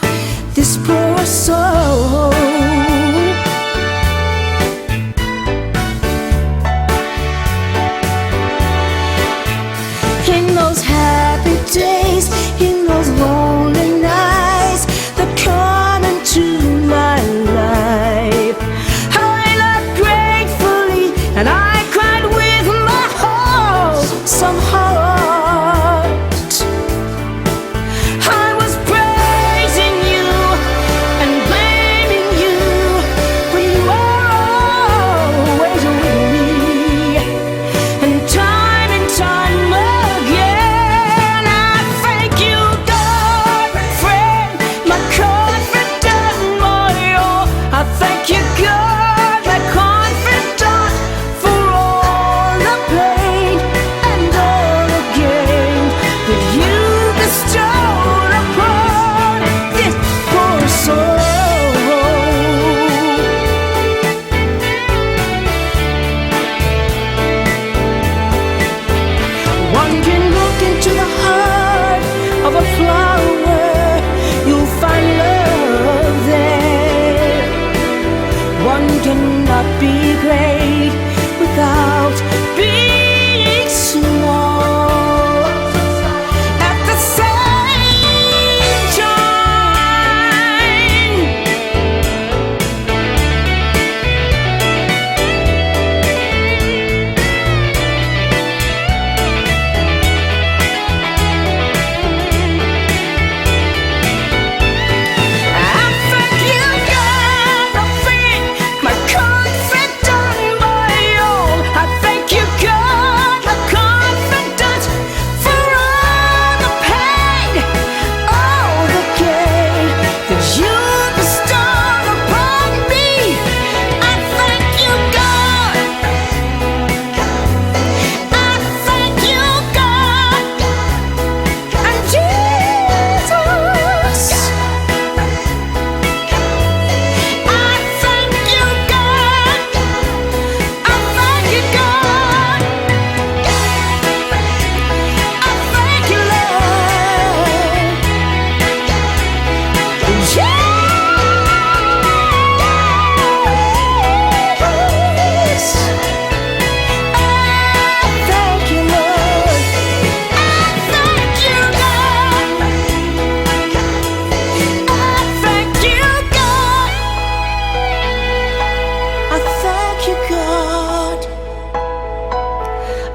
this poor soul. In those happy days, in those lonely nights that come into my life, I laughed gratefully and I cried with my whole some heart.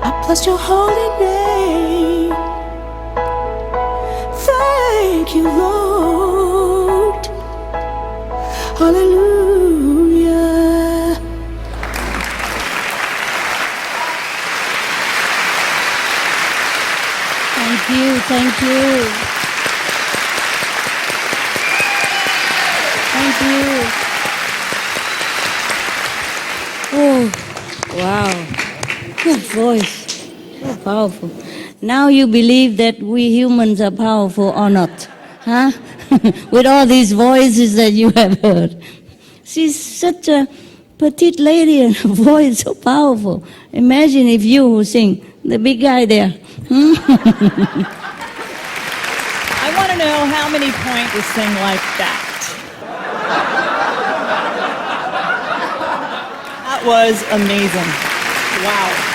I bless your holy name. Thank you, Lord. Hallelujah. Thank you, thank you. Thank you. Oh, wow. Good voice. So powerful. Now you believe that we humans are powerful or not? Huh? With all these voices that you have heard. She's such a petite lady and her voice so powerful. Imagine if you who sing, the big guy there. I want to know how many point to sing like that. That was amazing. Wow.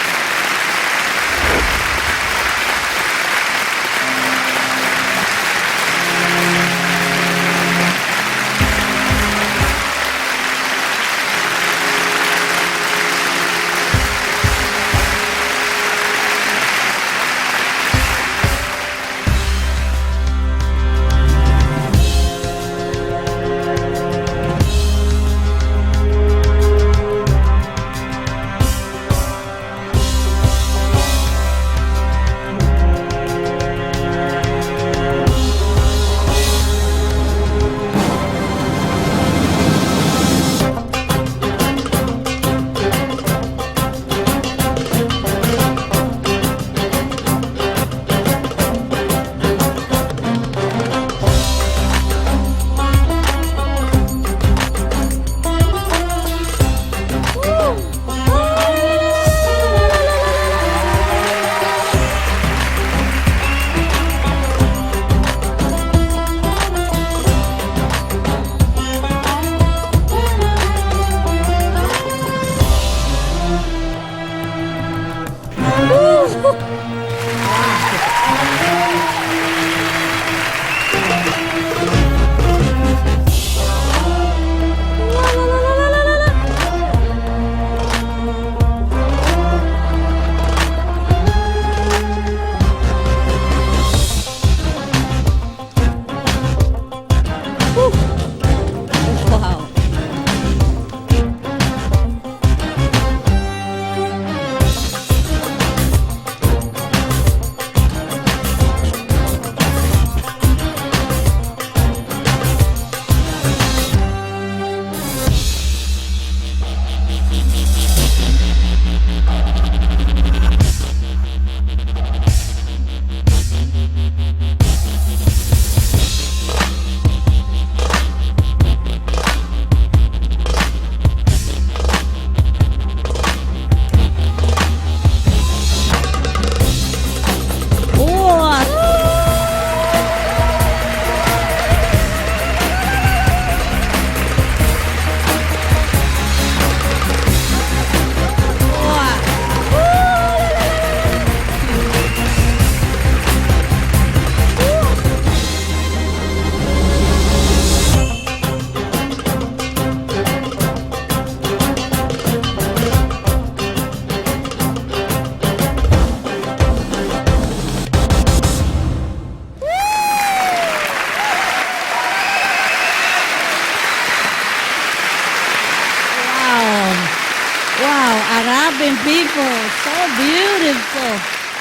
Arabian people, so beautiful.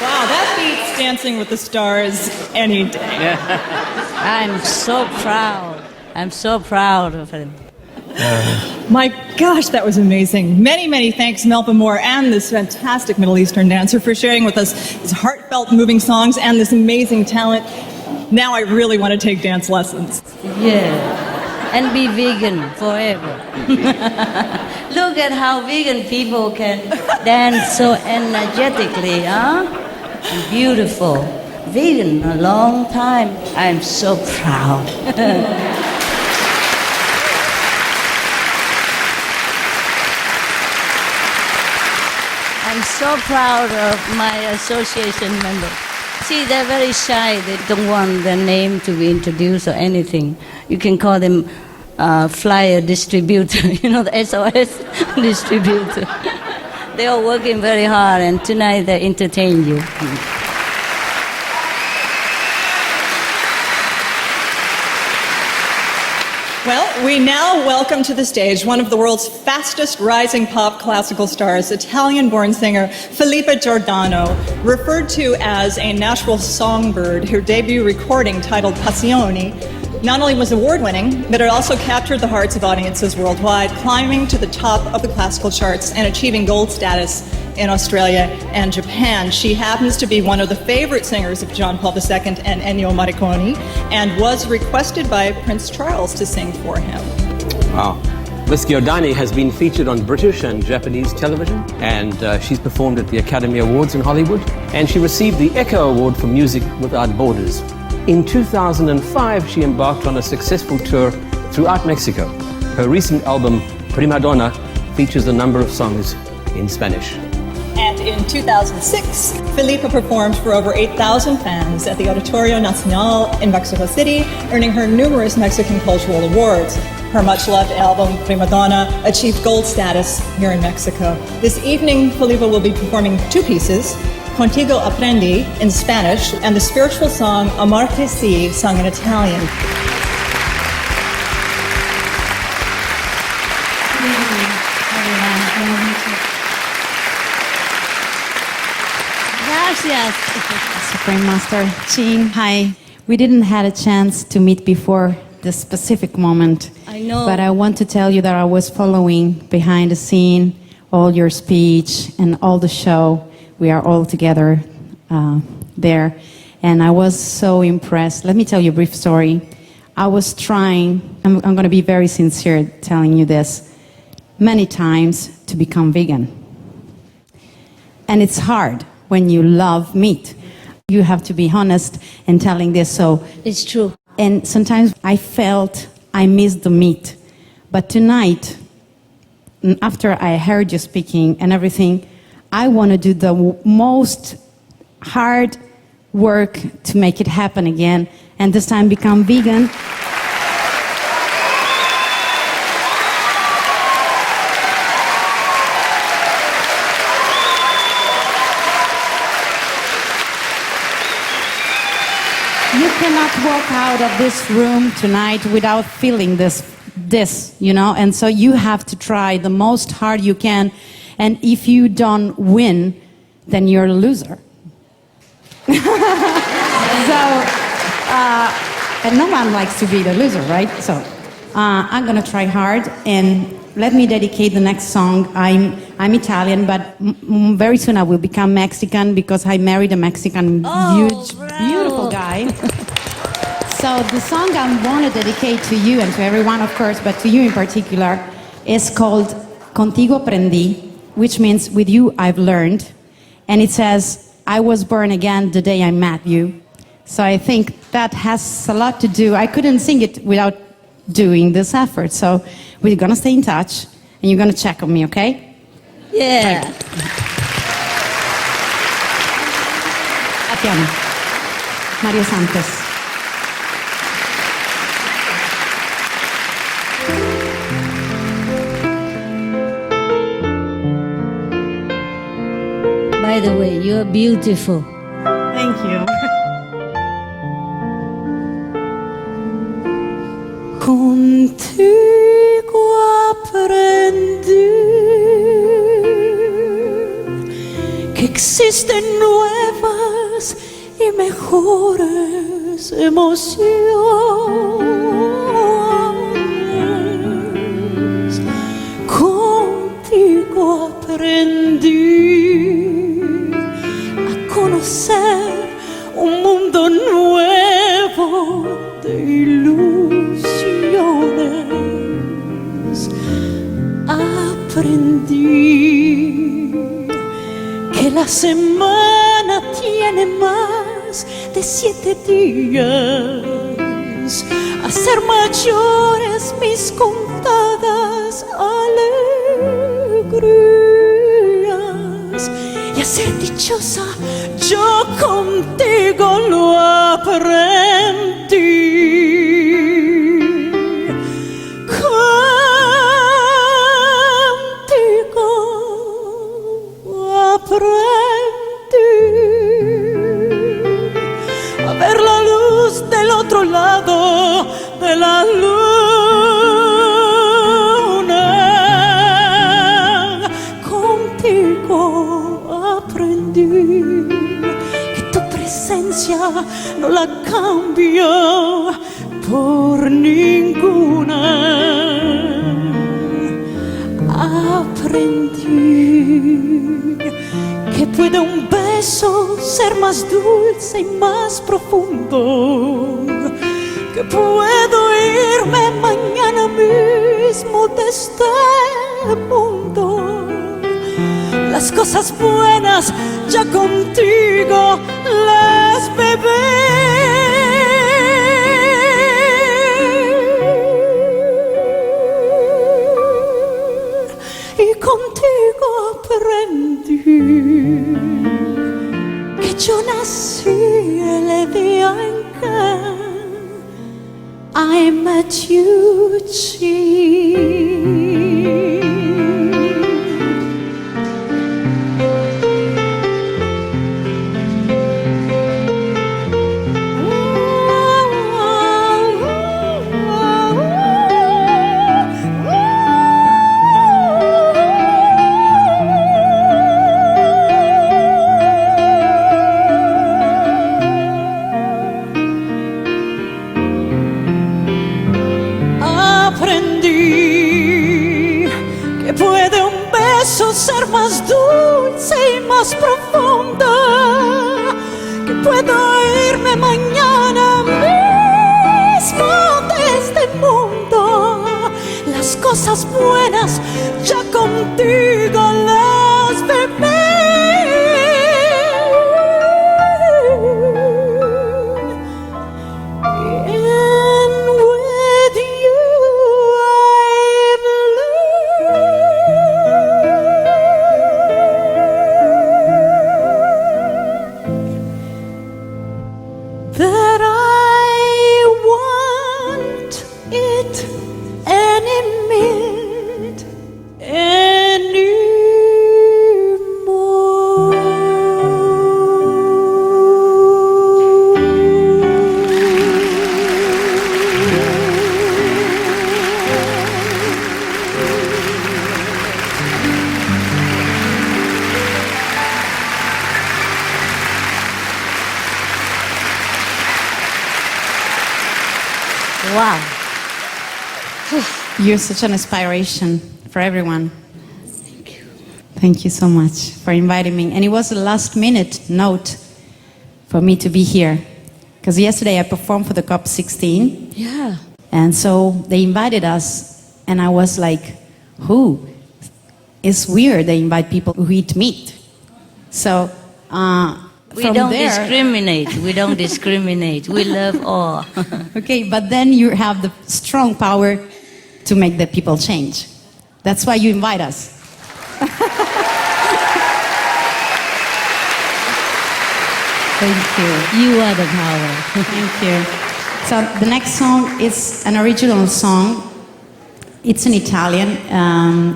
Wow, that beats Dancing with the Stars any day. I'm so proud. I'm so proud of him. My gosh, that was amazing. Many, many thanks, Melba Moore, and this fantastic Middle Eastern dancer for sharing with us these heartfelt, moving songs and this amazing talent. Now I really want to take dance lessons. Yeah, and be vegan forever. Look at how vegan people can dance so energetically, huh? Beautiful. Vegan a long time. I'm so proud. I'm so proud of my association members. See, they're very shy. They don't want their name to be introduced or anything. You can call them flyer distributor, you know, the SOS distributor. They are working very hard, and tonight they entertain you. Well, we now welcome to the stage one of the world's fastest rising pop classical stars, Italian-born singer Filippa Giordano, referred to as a Nashville songbird. Her debut recording, titled Passioni, not only was award-winning, but it also captured the hearts of audiences worldwide, climbing to the top of the classical charts and achieving gold status in Australia and Japan. She happens to be one of the favorite singers of John Paul II and Ennio Morricone, and was requested by Prince Charles to sing for him. Wow. Miss Giordani has been featured on British and Japanese television, and she's performed at the Academy Awards in Hollywood, and she received the Echo Award for Music Without Borders. In 2005, she embarked on a successful tour throughout Mexico. Her recent album, Prima Donna, features a number of songs in Spanish. And in 2006, Filippa performed for over 8,000 fans at the Auditorio Nacional in Mexico City, earning her numerous Mexican cultural awards. Her much-loved album, Prima Donna, achieved gold status here in Mexico. This evening, Filippa will be performing two pieces, Contigo Aprendi in Spanish, and the spiritual song Amarte Si, sung in Italian. Gracias. Supreme Master Ching, hi. We didn't have a chance to meet before this specific moment. I know. But I want to tell you that I was following behind the scene, all your speech and all the show. We are all together there. And I was so impressed. Let me tell you a brief story. I was trying, I'm going to be very sincere telling you this, many times to become vegan. And it's hard when you love meat. You have to be honest in telling this. So it's true. And sometimes I felt I missed the meat. But tonight, after I heard you speaking and everything, I want to do the most hard work to make it happen again, and this time become vegan. You cannot walk out of this room tonight without feeling this, and so you have to try the most hard you can. And if you don't win, then you're a loser. And no one likes to be the loser, right? So I'm going to try hard, and let me dedicate the next song. I'm Italian, but very soon I will become Mexican because I married a Mexican, beautiful guy. So the song I want to dedicate to you and to everyone, of course, but to you in particular, is called Contigo Aprendí, which means with you I've learned. And it says, I was born again the day I met you. So I think that has a lot to do. I couldn't sing it without doing this effort. So we're going to stay in touch, and you're going to check on me, okay? Yeah. A piano. Mario Santos. By the way, you're beautiful. Thank you. Contigo aprendí que existen nuevas y mejores emociones. Contigo aprendí a conocer un mundo nuevo de ilusiones. Aprendí que la semana tiene más de 7 días, a ser mayores mis contadas alegrías, y a ser dichosa yo contigo lo aprendí. Contigo esencia no la cambio por ninguna. Aprendí que puede un beso ser más dulce y más profundo, que puedo irme mañana mismo de este mundo. Las cosas buenas ya contigo las bebé. Y contigo aprendí que yo nací el día en que I met you, ser más dulce y más profunda, que puedo irme mañana mismo de este mundo. Las cosas buenas ya contigo las bebé. Wow. You're such an inspiration for everyone. Thank you. Thank you so much for inviting me. And it was a last minute note for me to be here. Because yesterday I performed for the COP16. Yeah. And so they invited us. And I was like, who? It's weird they invite people who eat meat. So we don't discriminate. We don't discriminate. We love all. Okay, but then you have the strong power to make the people change. That's why you invite us. Thank you. You are the power. Thank you. So the next song is an original song. It's in Italian.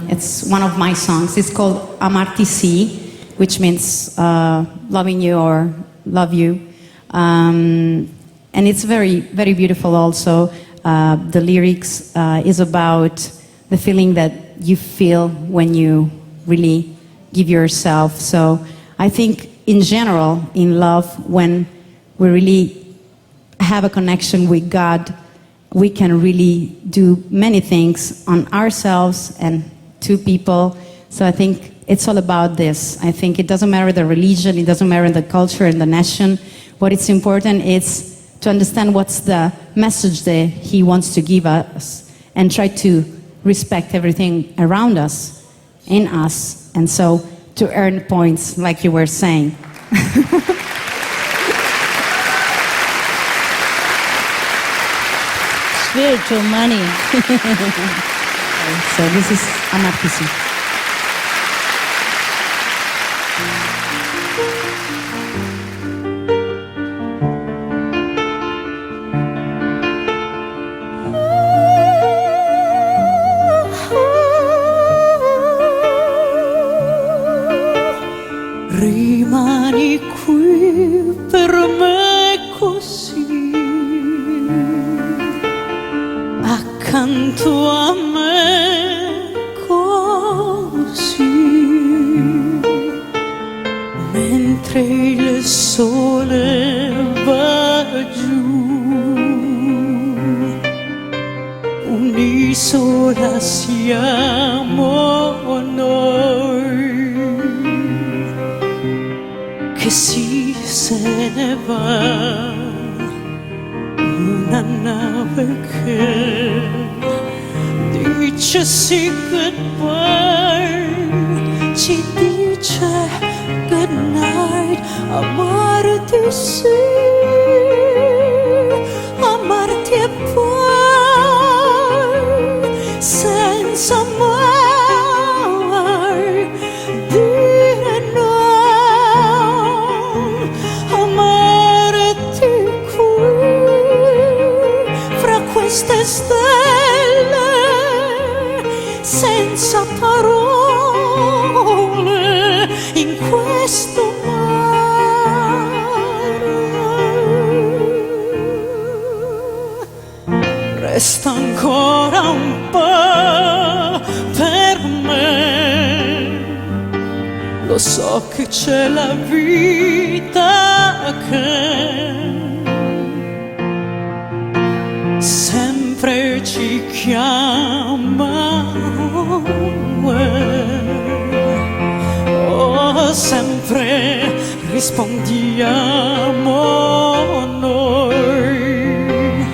It's one of my songs. It's called Amarti Sì, which means loving you or love you. And it's very, very beautiful also. The lyrics is about the feeling that you feel when you really give yourself. So I think in general, in love, when we really have a connection with God, we can really do many things on ourselves and to people. So I think it's all about this. I think it doesn't matter the religion, it doesn't matter the culture and the nation. What is important is to understand what's the message that he wants to give us and try to respect everything around us, in us, and so to earn points, like you were saying. Spiritual money. So this is Amarti Sì. Rimani qui per me così, accanto a me così, mentre il sole baju unisola siamo noi che se ne va una nave che dice sì goodbye, ci dice good night, amarti sì, amarti e poi senza mai dire no, amarti qui fra queste stelle senza parole in questo mare. Resta ancora un po' per me, lo so che c'è la vita che sempre ci chiama, oh, sempre rispondiamo noi,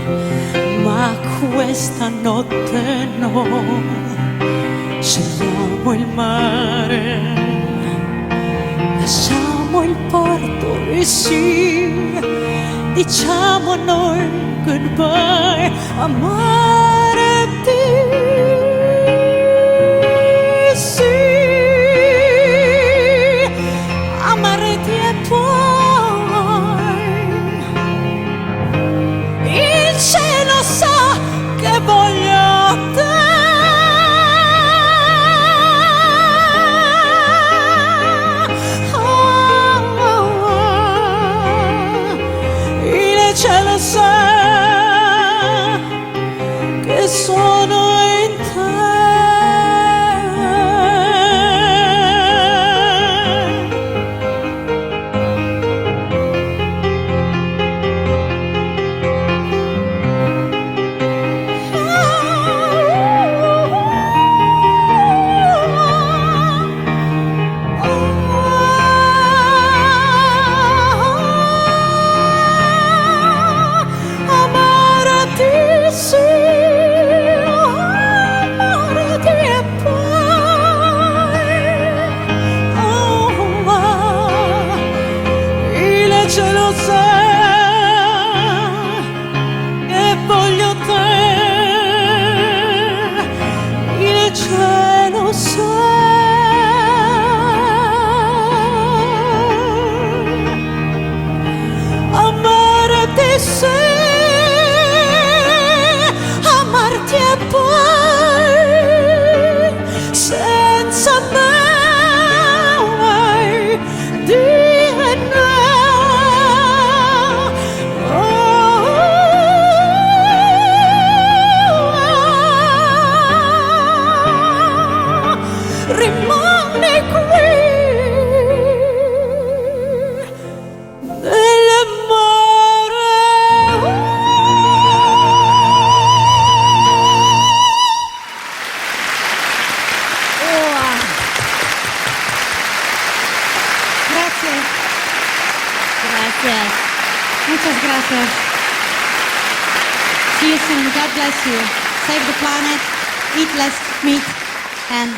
ma questa notte no, scegliamo il mare, lasciamo il porto e sì, diciamo noi goodbye, amarti sì, amarti e poi il cielo sa che voglio te. Il cielo sa che sono in te. Amarti sì, amarti e poi, oh, il cielo sa che voglio te, il cielo sa. Amarti sì, amarti e poi senza mai dire no, rimani qui nel mare. Gracias. Gracias. Muchas gracias. See you soon. God bless you. Save the planet, eat less meat, and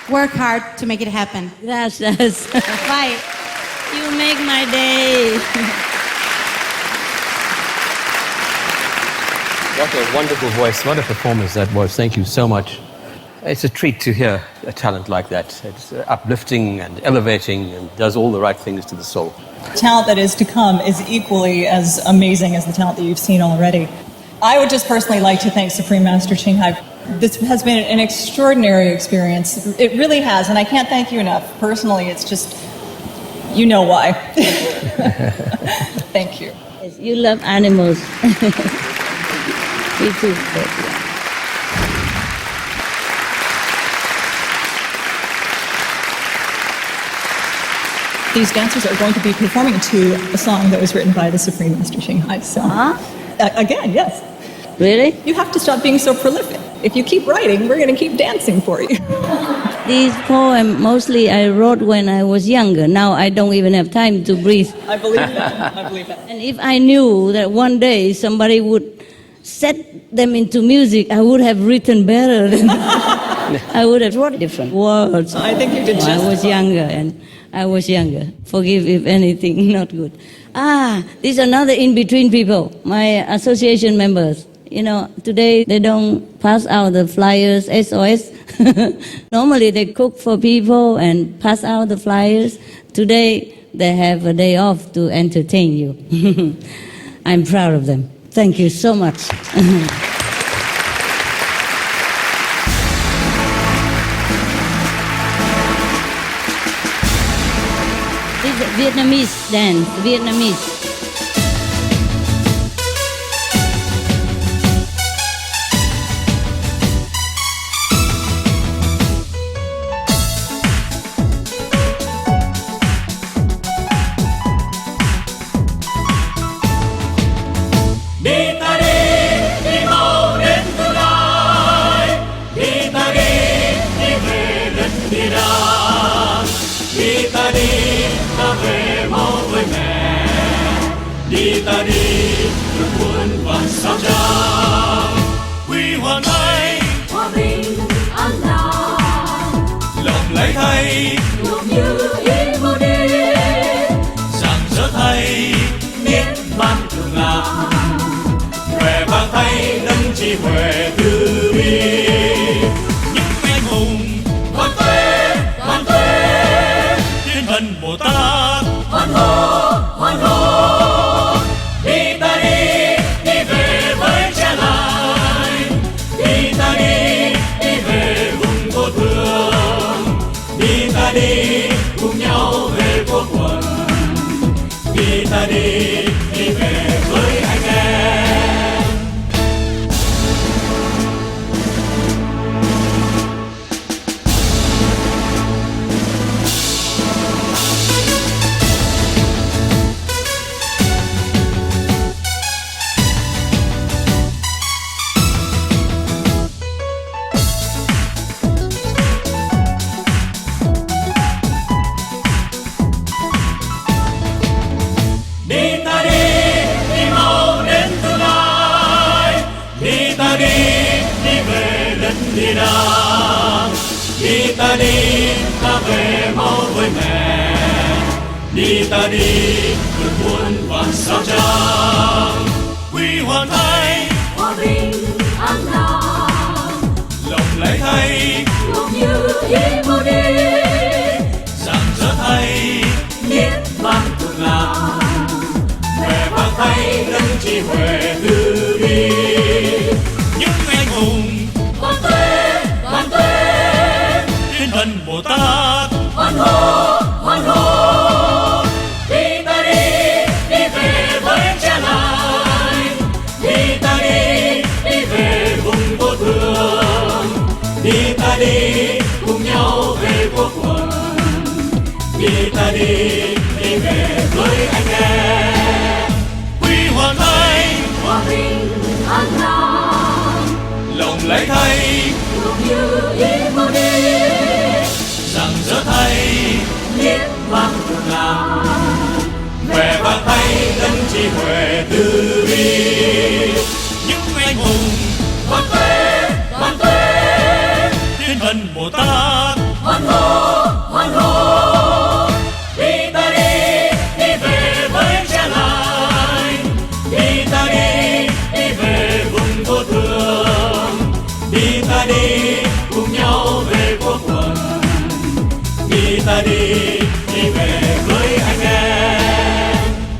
work hard to make it happen. Gracias. Bye. You make my day. What a wonderful voice. What a performance that was. Thank you so much. It's a treat to hear a talent like that. It's uplifting and elevating and does all the right things to the soul. Talent that is to come is equally as amazing as the talent that you've seen already. I would just personally like to thank Supreme Master Ching Hai. This has been an extraordinary experience. It really has, and I can't thank you enough. Personally, it's just, you know why. Thank you. Yes, you love animals. Me too. These dancers are going to be performing to a song that was written by the Supreme Master Ching Hai. So, again, yes. Really? You have to stop being so prolific. If you keep writing, we're going to keep dancing for you. These poems mostly I wrote when I was younger. Now I don't even have time to breathe. I believe that. I believe that. And if I knew that one day somebody would set them into music, I would have written better than I would have wrote different words. I think you did just I was younger, and I was younger. Forgive if anything not good. This is another in-between people, my association members. You know, today they don't pass out the flyers, SOS. Normally they cook for people and pass out the flyers. Today they have a day off to entertain you. I'm proud of them. Thank you so much. This is Vietnamese dance, Vietnamese. Đi ta đi, ước muốn vạn sao trang. Huy hoàng thay, hòa bình an lạc. Lòng lấy thay, lòng như ý vô đi. Rạng rỡ thay, niết bàn thường lạc. Vẻ vang thay, đấng trí huệ từ bi. Những anh hùng, hoàn tuế, thiên thần Bồ Tát, hoàn hô. Đi cùng nhau về vô quần, đi ta đi về với anh em. Đi ta đi, ta về mau với mẹ. Đi ta đi, ước muốn vạn sao trang. Huy hoàng thay, hòa bình an lạc. Lòng lấy thay, lòng như ý vô đi. Rạng rỡ thay, niết bàn thường lạc. Vẻ vang thay, đấng trí huệ từ bi. Những anh hùng thiên thần Bồ Tát, hoan hô. Đi ta đi về với cha lành. Đi ta đi về vùng vô thường. Đi ta đi cùng nhau về vô quần. Đi ta đi về với anh em. Huy hoàng thay, hòa bình an lạc. Lòng lấy thay, lòng như ý vô đi. Rạng rỡ thay, niết bàn thường lạc. Vẻ vang thay, đấng trí huệ từ bi. Những anh hùng hoàn tuế, thiên thần Bồ Tát, hoan hô. Đi ta đi về với cha lành. Đi ta đi về vùng vô thường. Đi ta đi cùng nhau về vô quần. Đi ta đi về với anh em.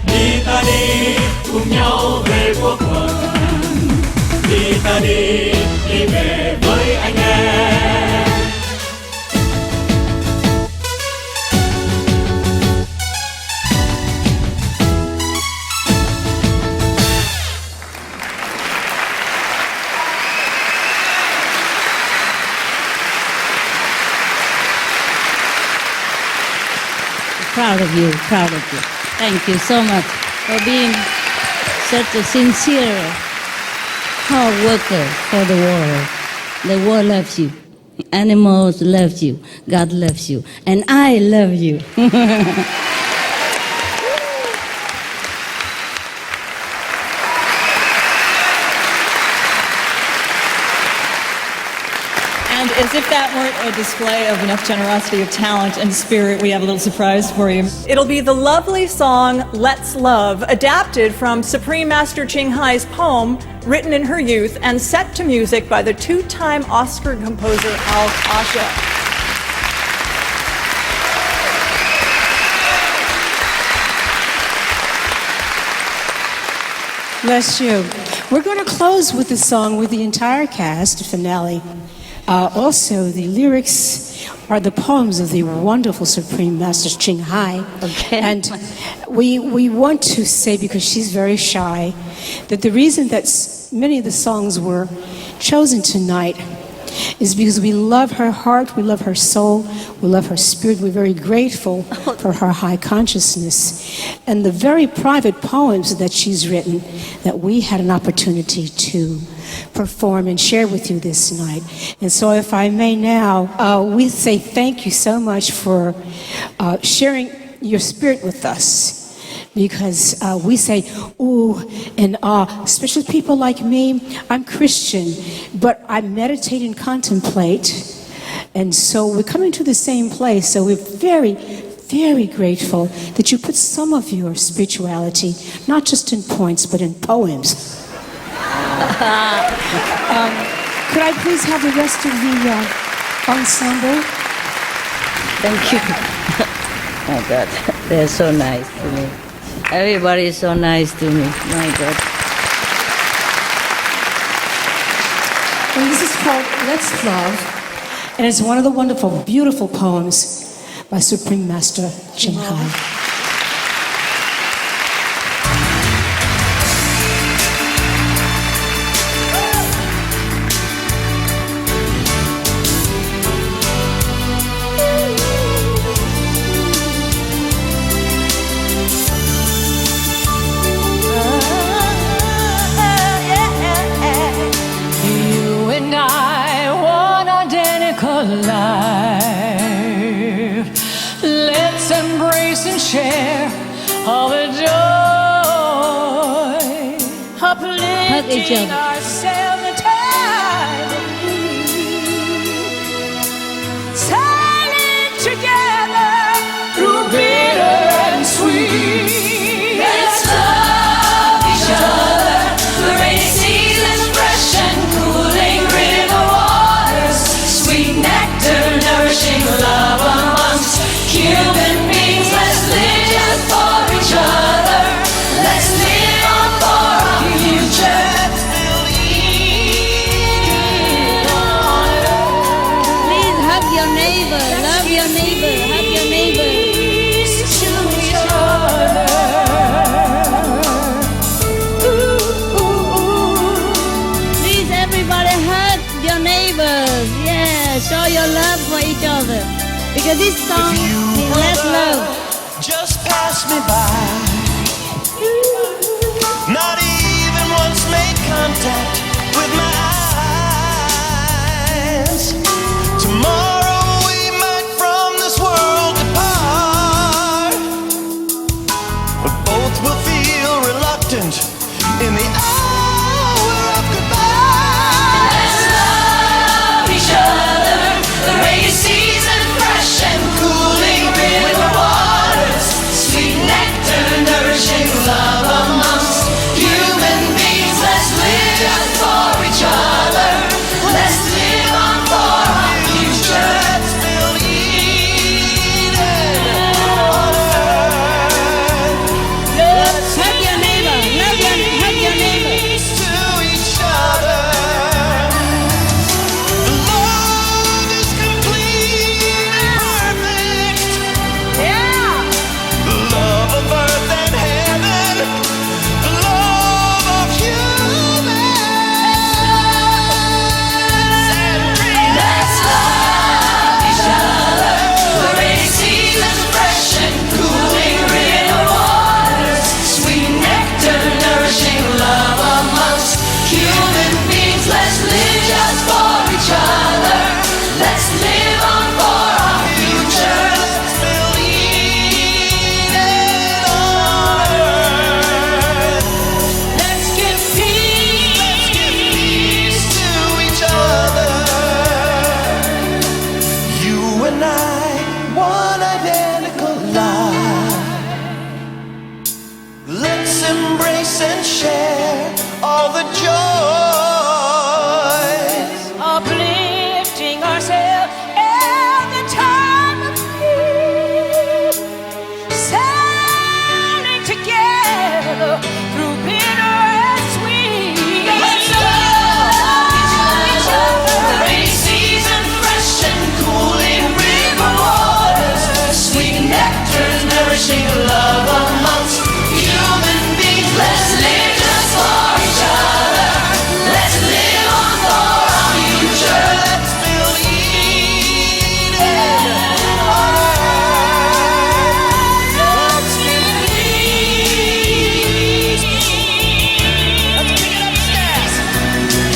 Đi ta đi cùng nhau về vô quần. Đi ta đi về với anh em. proud of you, proud of you. Thank you so much for being such a sincere hard worker for the world. The world loves you. Animals love you. God loves you. And I love you. And as if that weren't a display of enough generosity of talent and spirit, we have a little surprise for you. It'll be the lovely song Let's Love, adapted from Supreme Master Ching Hai's poem written in her youth and set to music by the two-time Oscar composer Al Kasha. Bless you. We're going to close with the song with the entire cast, finale. Also, the lyrics are the poems of the wonderful Supreme Master Ching Hai. Okay. And we want to say, because she's very shy, that the reason that many of the songs were chosen tonight is because we love her heart, we love her soul, we love her spirit. We're very grateful for her high consciousness and the very private poems that she's written that we had an opportunity to perform and share with you this night. And so if I may now, we say thank you so much for sharing your spirit with us. Because we say, ooh, and especially people like me, I'm Christian, but I meditate and contemplate. And so we're coming to the same place. So we're very, very grateful that you put some of your spirituality, not just in points, but in poems. Could I please have the rest of the ensemble? Thank you. Oh, God. They're so nice to me. Everybody is so nice to me. My God. And this is called Let's Love, and it's one of the wonderful, beautiful poems by Supreme Master Ching Hai. Let's embrace and share all the joy, uplifting ourselves in time of need, sailing together through bitter and sweet. Let's love each other, the rainy seasons, fresh and cooling river waters, sweet nectar, nourishing love amongst human beings. Let's live for each other. Let's live on for our future. Please hug your neighbor. Love your neighbor. Hug your neighbor. To each other. Please, everybody, hug your neighbors. Yeah, show your love for each other. Because this song is Let's Love. Just pass me by. Not even once make contact with my eyes. Tomorrow we might from this world depart, but both will feel reluctant in the hour of goodbye. Let's love each other, the rainy season, fresh and cooling river waters, sweet nectar, nourishing love amongst human beings. Let's live for each other. Let's live on for our future. Let's build Eden on earth. Let's Hug your neighbor. Hug your neighbor. embrace and share all the joys, uplifting ourselves at the time of need, sailing together through bitter and sweet. Let's love each other. Rainy season, fresh and cooling river waters, sweet nectar, nourishing love amongst human beings. Let's live just for each other. Let's live on for our future. Let's build Eden on earth. Let's build Eden. Let's pick it upstairs.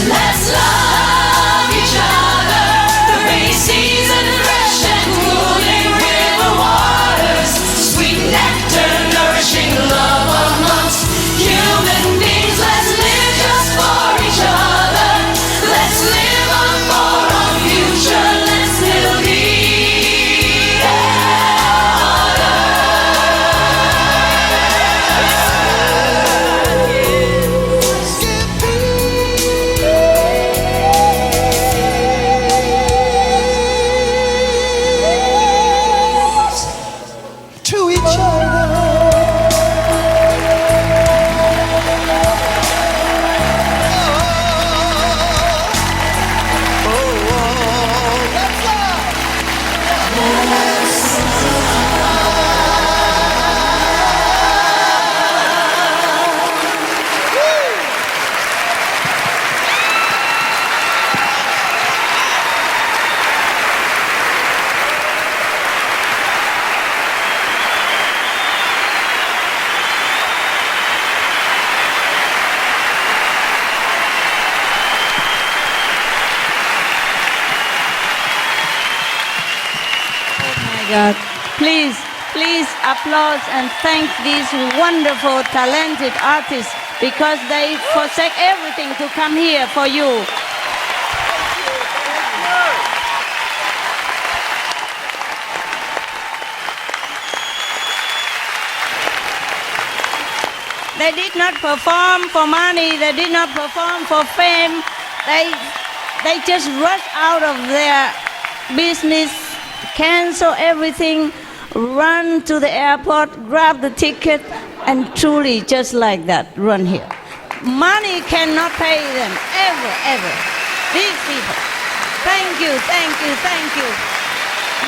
Let's love each other. The rainy season, fresh and cooling river waters, sweet nectar, nourishing love amongst human beings. Let's live just for each other. Let's live on for our future. Let's build Eden on earth. To each other. God. Please, please applause and thank these wonderful, talented artists because they forsake everything to come here for you. They did not perform for money, they did not perform for fame. They just rushed out of their business, cancel everything, run to the airport, grab the ticket, and truly just like that, run here. Money cannot pay them, ever, ever. These people. Thank you, thank you, thank you.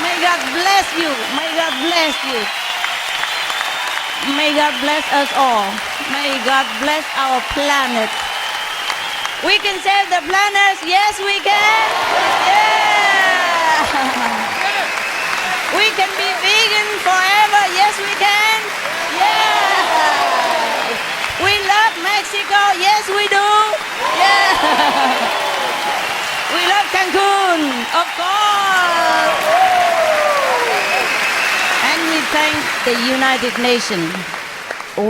May God bless you, may God bless you. May God bless us all. May God bless our planet. We can save the planet, yes we can. Yeah. We can be vegan forever, yes we can. Yeah. We love Mexico, yes we do. Yeah. We love Cancun, of course. And we thank the United Nations.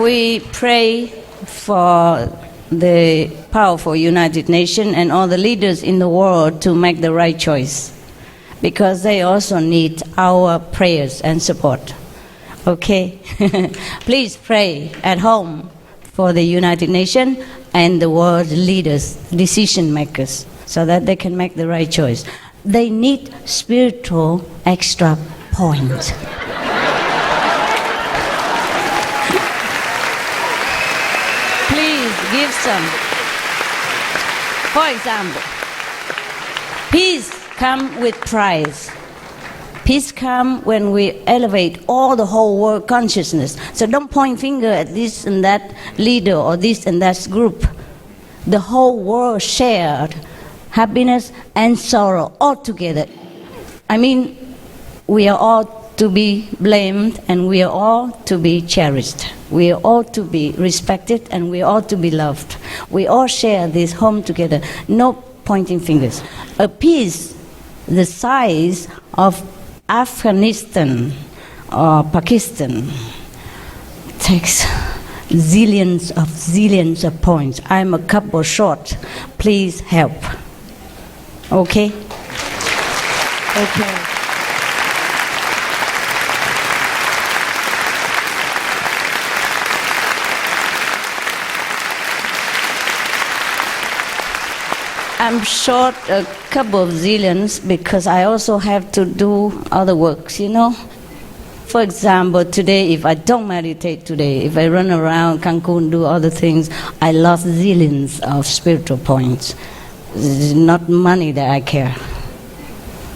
We pray for the powerful United Nations and all the leaders in the world to make the right choice, because they also need our prayers and support. Okay? Please pray at home for the United Nations and the world leaders, decision makers, so that they can make the right choice. They need spiritual extra points. Please give some. For example, peace comes with price. Peace comes when we elevate all the whole world consciousness. So don't point finger at this and that leader or this and that group. The whole world shared happiness and sorrow all together. I mean, we are all to be blamed and we are all to be cherished. We are all to be respected and we are all to be loved. We all share this home together. No pointing fingers. A peace the size of Afghanistan or Pakistan takes zillions of points. I'm a couple short. Please help. Okay? Okay. I'm short a couple of zillions because I also have to do other works, you know. For example, today, if I don't meditate today, if I run around Cancun, do other things, I lost zillions of spiritual points. It's not money that I care.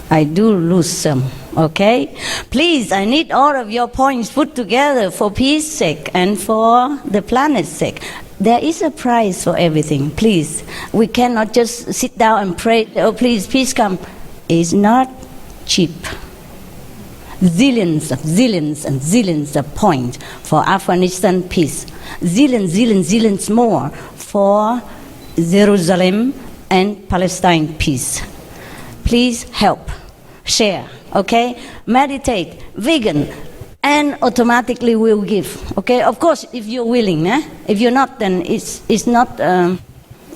I do lose some, okay? Please, I need all of your points put together for peace sake and for the planet's sake. There is a price for everything, please. We cannot just sit down and pray, oh please, peace come. It's not cheap. Zillions and zillions of points for Afghanistan peace. Zillions more for Jerusalem and Palestine peace. Please help, share, okay? Meditate, vegan, and automatically we'll give, okay? Of course, if you're willing, eh? If you're not, then it's not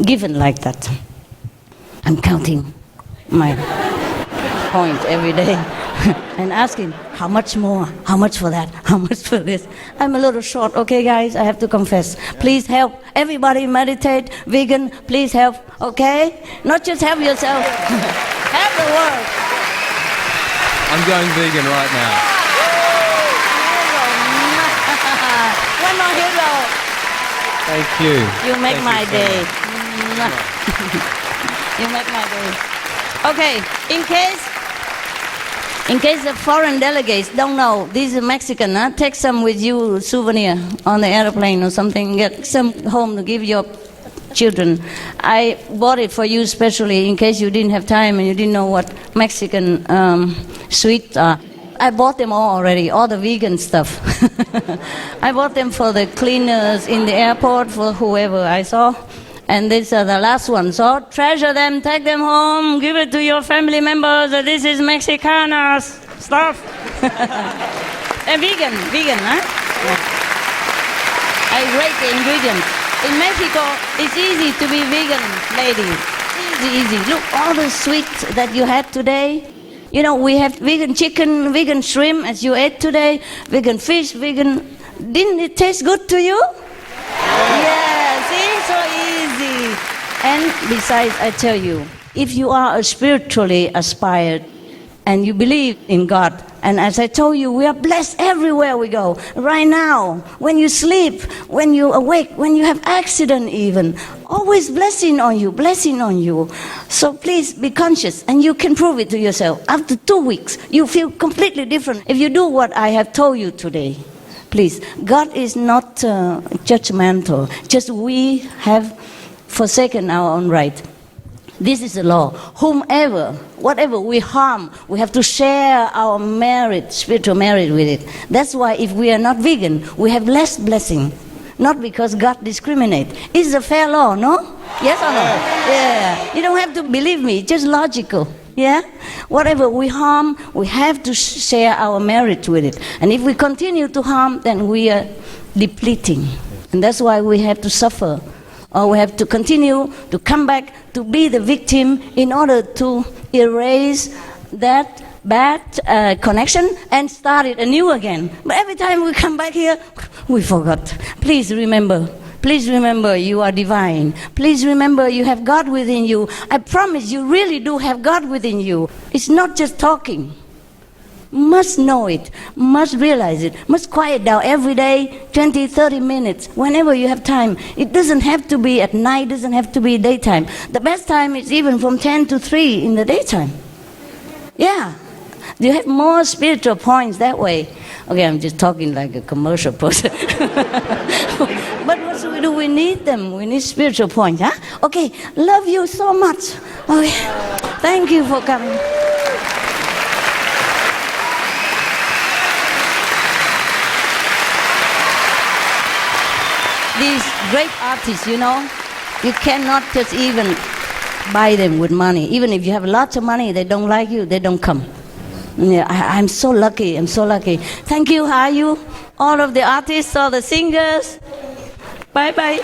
given like that. I'm counting my point every day. And asking, how much more? How much for that? How much for this? I'm a little short, okay, guys? I have to confess. Please help. Everybody meditate, vegan, please help, okay? Not just help yourself, help the world. I'm going vegan right now. One more hero. Thank you. You make Thank my you so day. much. You make my day. Okay, in case the foreign delegates don't know, this is Mexican, huh? Take some with you, souvenir, on the airplane or something. Get some home to give your children. I bought it for you especially in case you didn't have time and you didn't know what Mexican sweets are. I bought them all already, all the vegan stuff. I bought them for the cleaners in the airport, for whoever I saw. And these are the last ones. So treasure them, take them home, give it to your family members. This is Mexicana stuff. And vegan, huh? Yeah. I rate the ingredients. In Mexico, it's easy to be vegan, ladies. Easy. Look, all the sweets that you had today. You know, we have vegan chicken, vegan shrimp, as you ate today, vegan fish, vegan... Didn't it taste good to you? Yeah, see? So easy. And besides, I tell you, if you are spiritually aspired and you believe in God, and as I told you, we are blessed everywhere we go. Right now, when you sleep, when you awake, when you have accident even, always blessing on you. So please be conscious, and you can prove it to yourself. After 2 weeks, you feel completely different if you do what I have told you today. Please, God is not judgmental. Just we have forsaken our own right. This is the law. Whatever we harm, we have to share our merit, spiritual merit with it. That's why if we are not vegan, we have less blessing. Not because God discriminates. It's a fair law, no? Yes or no? Yeah. You don't have to believe me. It's just logical. Yeah? Whatever we harm, we have to share our merit with it. And if we continue to harm, then we are depleting. And that's why we have to suffer. Or we have to continue to come back to be the victim in order to erase that bad connection and start it anew again. But every time we come back here, we forgot. Please remember you are divine. Please remember you have God within you. I promise you really do have God within you. It's not just talking. Must know it, must realize it, must quiet down every day, 20, 30 minutes, whenever you have time. It doesn't have to be at night, doesn't have to be daytime. The best time is even from 10 to 3 in the daytime. Yeah, you have more spiritual points that way. Okay, I'm just talking like a commercial person. But what do we do? We need them. We need spiritual points, huh? Okay, love you so much. Okay, thank you for coming. These great artists, you know, you cannot just even buy them with money. Even if you have lots of money, they don't like you, they don't come. Yeah, I'm so lucky, I'm so lucky. Thank you, how are you? All of the artists, all the singers. Bye-bye.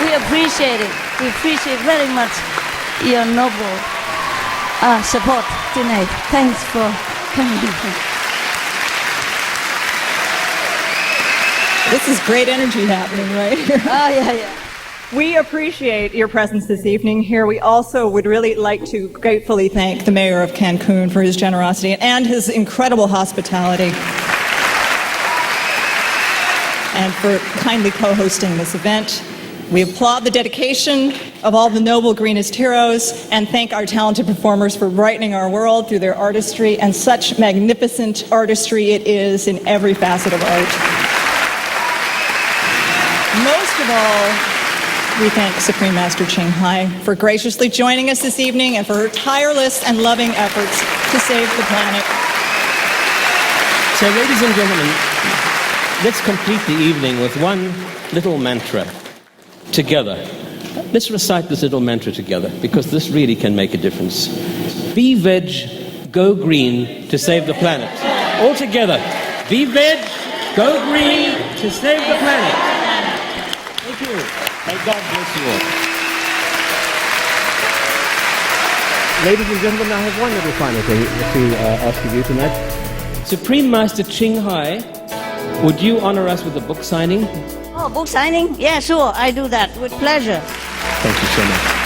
We appreciate it. We appreciate very much your noble support tonight. Thanks for coming. This This is great energy happening right here. Oh, yeah. We appreciate your presence this evening here. We also would really like to gratefully thank the mayor of Cancun for his generosity and his incredible hospitality, and for kindly co-hosting this event. We applaud the dedication of all the noble Greenest heroes and thank our talented performers for brightening our world through their artistry, and such magnificent artistry it is in every facet of art. Most of all, we thank Supreme Master Ching Hai for graciously joining us this evening and for her tireless and loving efforts to save the planet. So, ladies and gentlemen, let's complete the evening with one little mantra together. Let's recite this little mantra together, because this really can make a difference. Be veg, go green to save the planet. All together. Be veg, go green to save the planet. Thank you. May God bless you all. Ladies and gentlemen, I have one little final thing to ask of you tonight. Supreme Master Ching Hai, would you honor us with a book signing? Oh, book signing? Yeah, sure, I do that with pleasure. Thank you so much.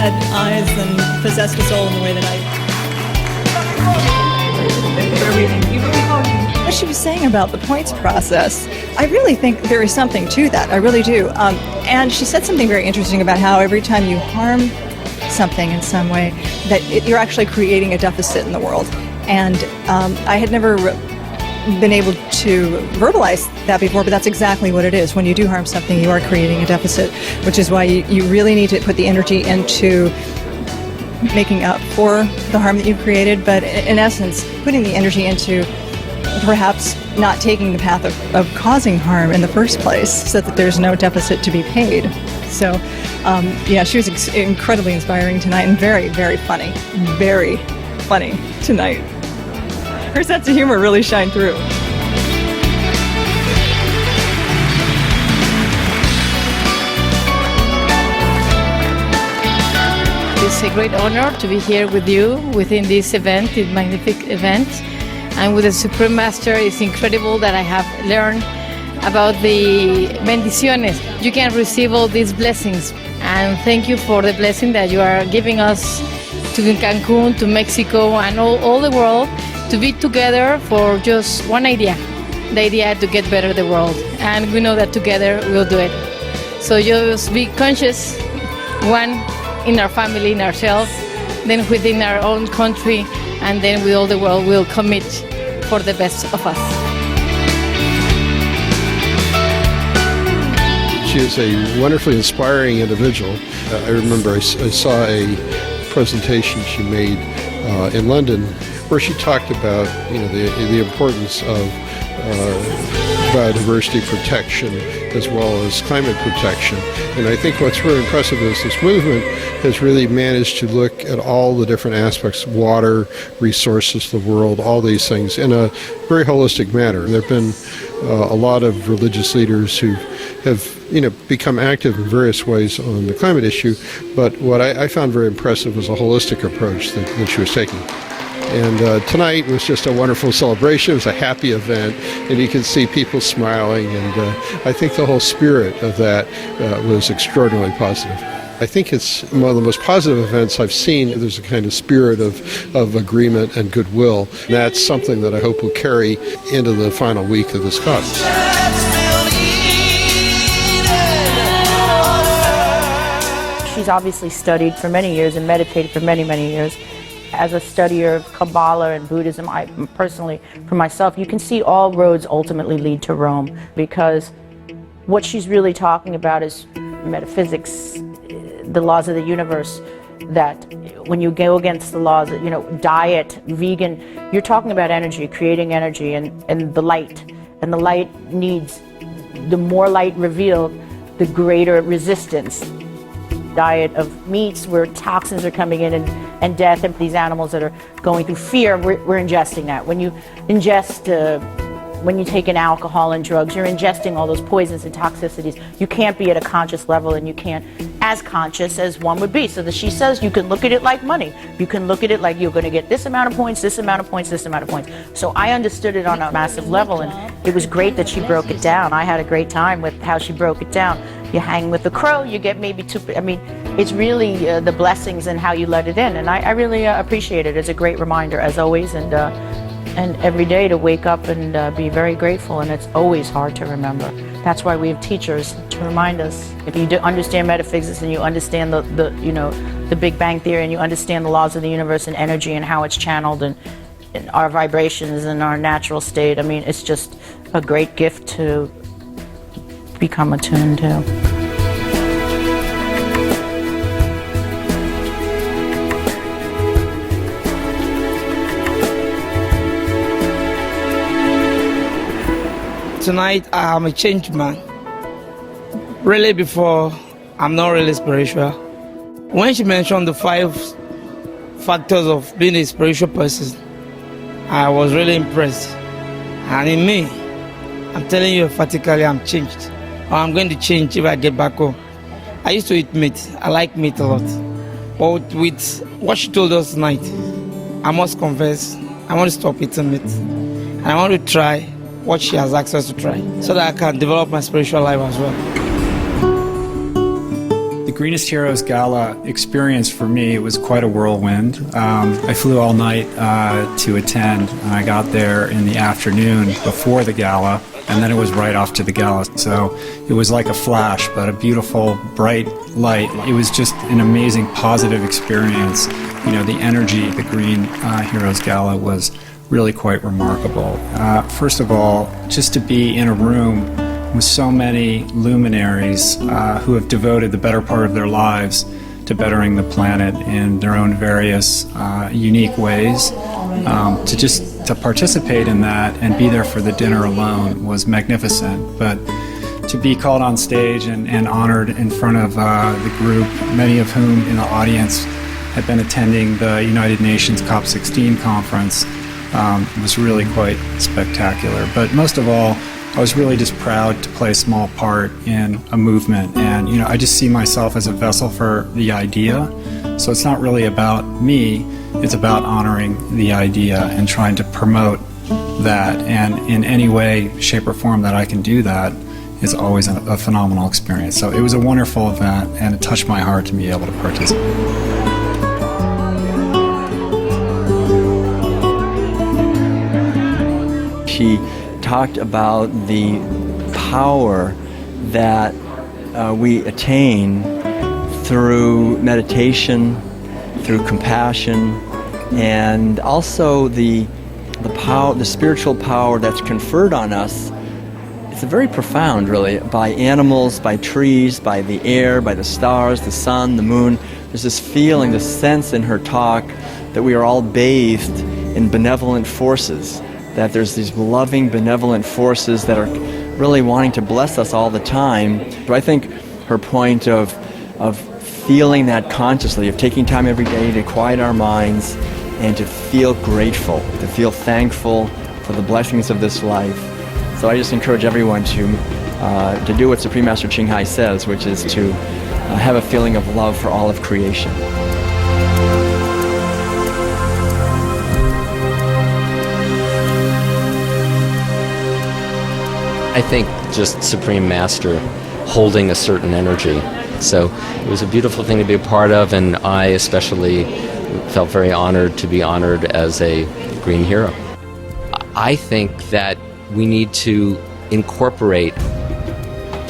Had eyes and possessed a soul in the way that what she was saying about the points process, I really think there is something to that. I really do. And she said something very interesting about how every time you harm something in some way, that you're actually creating a deficit in the world. And I had never been able to verbalize that before, but that's exactly what it is. When you do harm something, you are creating a deficit, which is why you really need to put the energy into making up for the harm that you've created, but in essence, putting the energy into perhaps not taking the path of causing harm in the first place, so that there's no deficit to be paid. So, yeah, she was incredibly inspiring tonight, and very, very funny. Very funny tonight. Her sense of humor really shined through. It's a great honor to be here with you within this event, this magnificent event. And with the Supreme Master, it's incredible that I have learned about the bendiciones. You can receive all these blessings. And thank you for the blessing that you are giving us to Cancun, to Mexico, and all the world, to be together for just one idea, the idea to get better the world. And we know that together we'll do it. So just be conscious, one in our family, in ourselves, then within our own country, and then with all the world we'll commit for the best of us. She is a wonderfully inspiring individual. I remember I saw a presentation she made in London where she talked about the importance of biodiversity protection as well as climate protection. And I think what's really impressive is this movement has really managed to look at all the different aspects, water, resources, the world, all these things in a very holistic manner. There have been a lot of religious leaders who have become active in various ways on the climate issue, but what I found very impressive was a holistic approach that she was taking. And tonight was just a wonderful celebration. It was a happy event, and you can see people smiling, and I think the whole spirit of that was extraordinarily positive. I think it's one of the most positive events I've seen. There's a kind of spirit of agreement and goodwill. And that's something that I hope will carry into the final week of this conference. She's obviously studied for many years and meditated for many, many years. As a studier of Kabbalah and Buddhism, I personally, for myself, you can see all roads ultimately lead to Rome, because what she's really talking about is metaphysics, the laws of the universe, that when you go against the laws, diet, vegan, you're talking about energy, creating energy, and the light. And the light needs the more light revealed, the greater resistance. Diet of meats where toxins are coming in and death, and these animals that are going through fear, we're ingesting that. When you ingest, when you take in alcohol and drugs, you're ingesting all those poisons and toxicities. You can't be at a conscious level, and you can't as conscious as one would be. So she says you can look at it like money. You can look at it like you're going to get this amount of points, this amount of points, this amount of points. So I understood it on a massive level, and it was great that she broke it down. I had a great time with how she broke it down. You hang with the crow, you get maybe two. I mean, it's really the blessings and how you let it in, and I really appreciate it. It's a great reminder, as always, and every day to wake up and be very grateful. And it's always hard to remember. That's why we have teachers to remind us. If you do understand metaphysics and you understand the Big Bang Theory, and you understand the laws of the universe and energy and how it's channeled and our vibrations and our natural state, I mean, it's just a great gift to become attuned to. Tonight, I'm a changed man. Really, before, I'm not really spiritual. When she mentioned the 5 factors of being a spiritual person, I was really impressed. And in me, I'm telling you emphatically, I'm changed. Or I'm going to change if I get back home. I used to eat meat. I like meat a lot. But with what she told us tonight, I must confess, I want to stop eating meat. And I want to try what she has asked us to try, so that I can develop my spiritual life as well. The Greenest Heroes Gala experience for me was quite a whirlwind. I flew all night to attend, and I got there in the afternoon before the gala, and then it was right off to the gala. So it was like a flash, but a beautiful, bright light. It was just an amazing, positive experience. You know, the energy at the Green Heroes Gala was really quite remarkable. First of all, just to be in a room with so many luminaries who have devoted the better part of their lives to bettering the planet in their own various unique ways. To participate in that and be there for the dinner alone was magnificent. But to be called on stage and honored in front of the group, many of whom in the audience had been attending the United Nations COP16 conference, was really quite spectacular. But most of all, I was really just proud to play a small part in a movement. And, you know, I just see myself as a vessel for the idea. So it's not really about me, it's about honoring the idea and trying to promote that. And in any way, shape, or form that I can do that is always a phenomenal experience. So it was a wonderful event, and it touched my heart to be able to participate. She talked about the power that we attain through meditation, through compassion, and also the power, the spiritual power that's conferred on us. It's very profound, really, by animals, by trees, by the air, by the stars, the sun, the moon. There's this feeling, this sense in her talk that we are all bathed in benevolent forces, that there's these loving, benevolent forces that are really wanting to bless us all the time. So I think her point of feeling that consciously, of taking time every day to quiet our minds and to feel grateful, to feel thankful for the blessings of this life. So I just encourage everyone to do what Supreme Master Ching Hai says, which is to have a feeling of love for all of creation. I think just Supreme Master holding a certain energy. So it was a beautiful thing to be a part of, and I especially felt very honored to be honored as a Green Hero. I think that we need to incorporate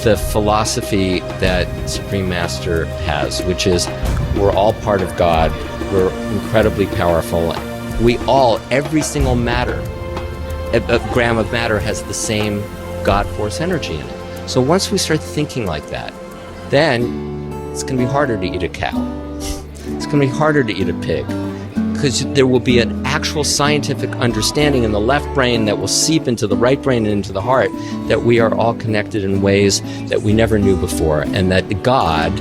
the philosophy that Supreme Master has, which is we're all part of God, we're incredibly powerful. We all, every single matter, a gram of matter has the same God force energy in it. So once we start thinking like that, then it's going to be harder to eat a cow. It's going to be harder to eat a pig, because there will be an actual scientific understanding in the left brain that will seep into the right brain and into the heart, that we are all connected in ways that we never knew before, and that God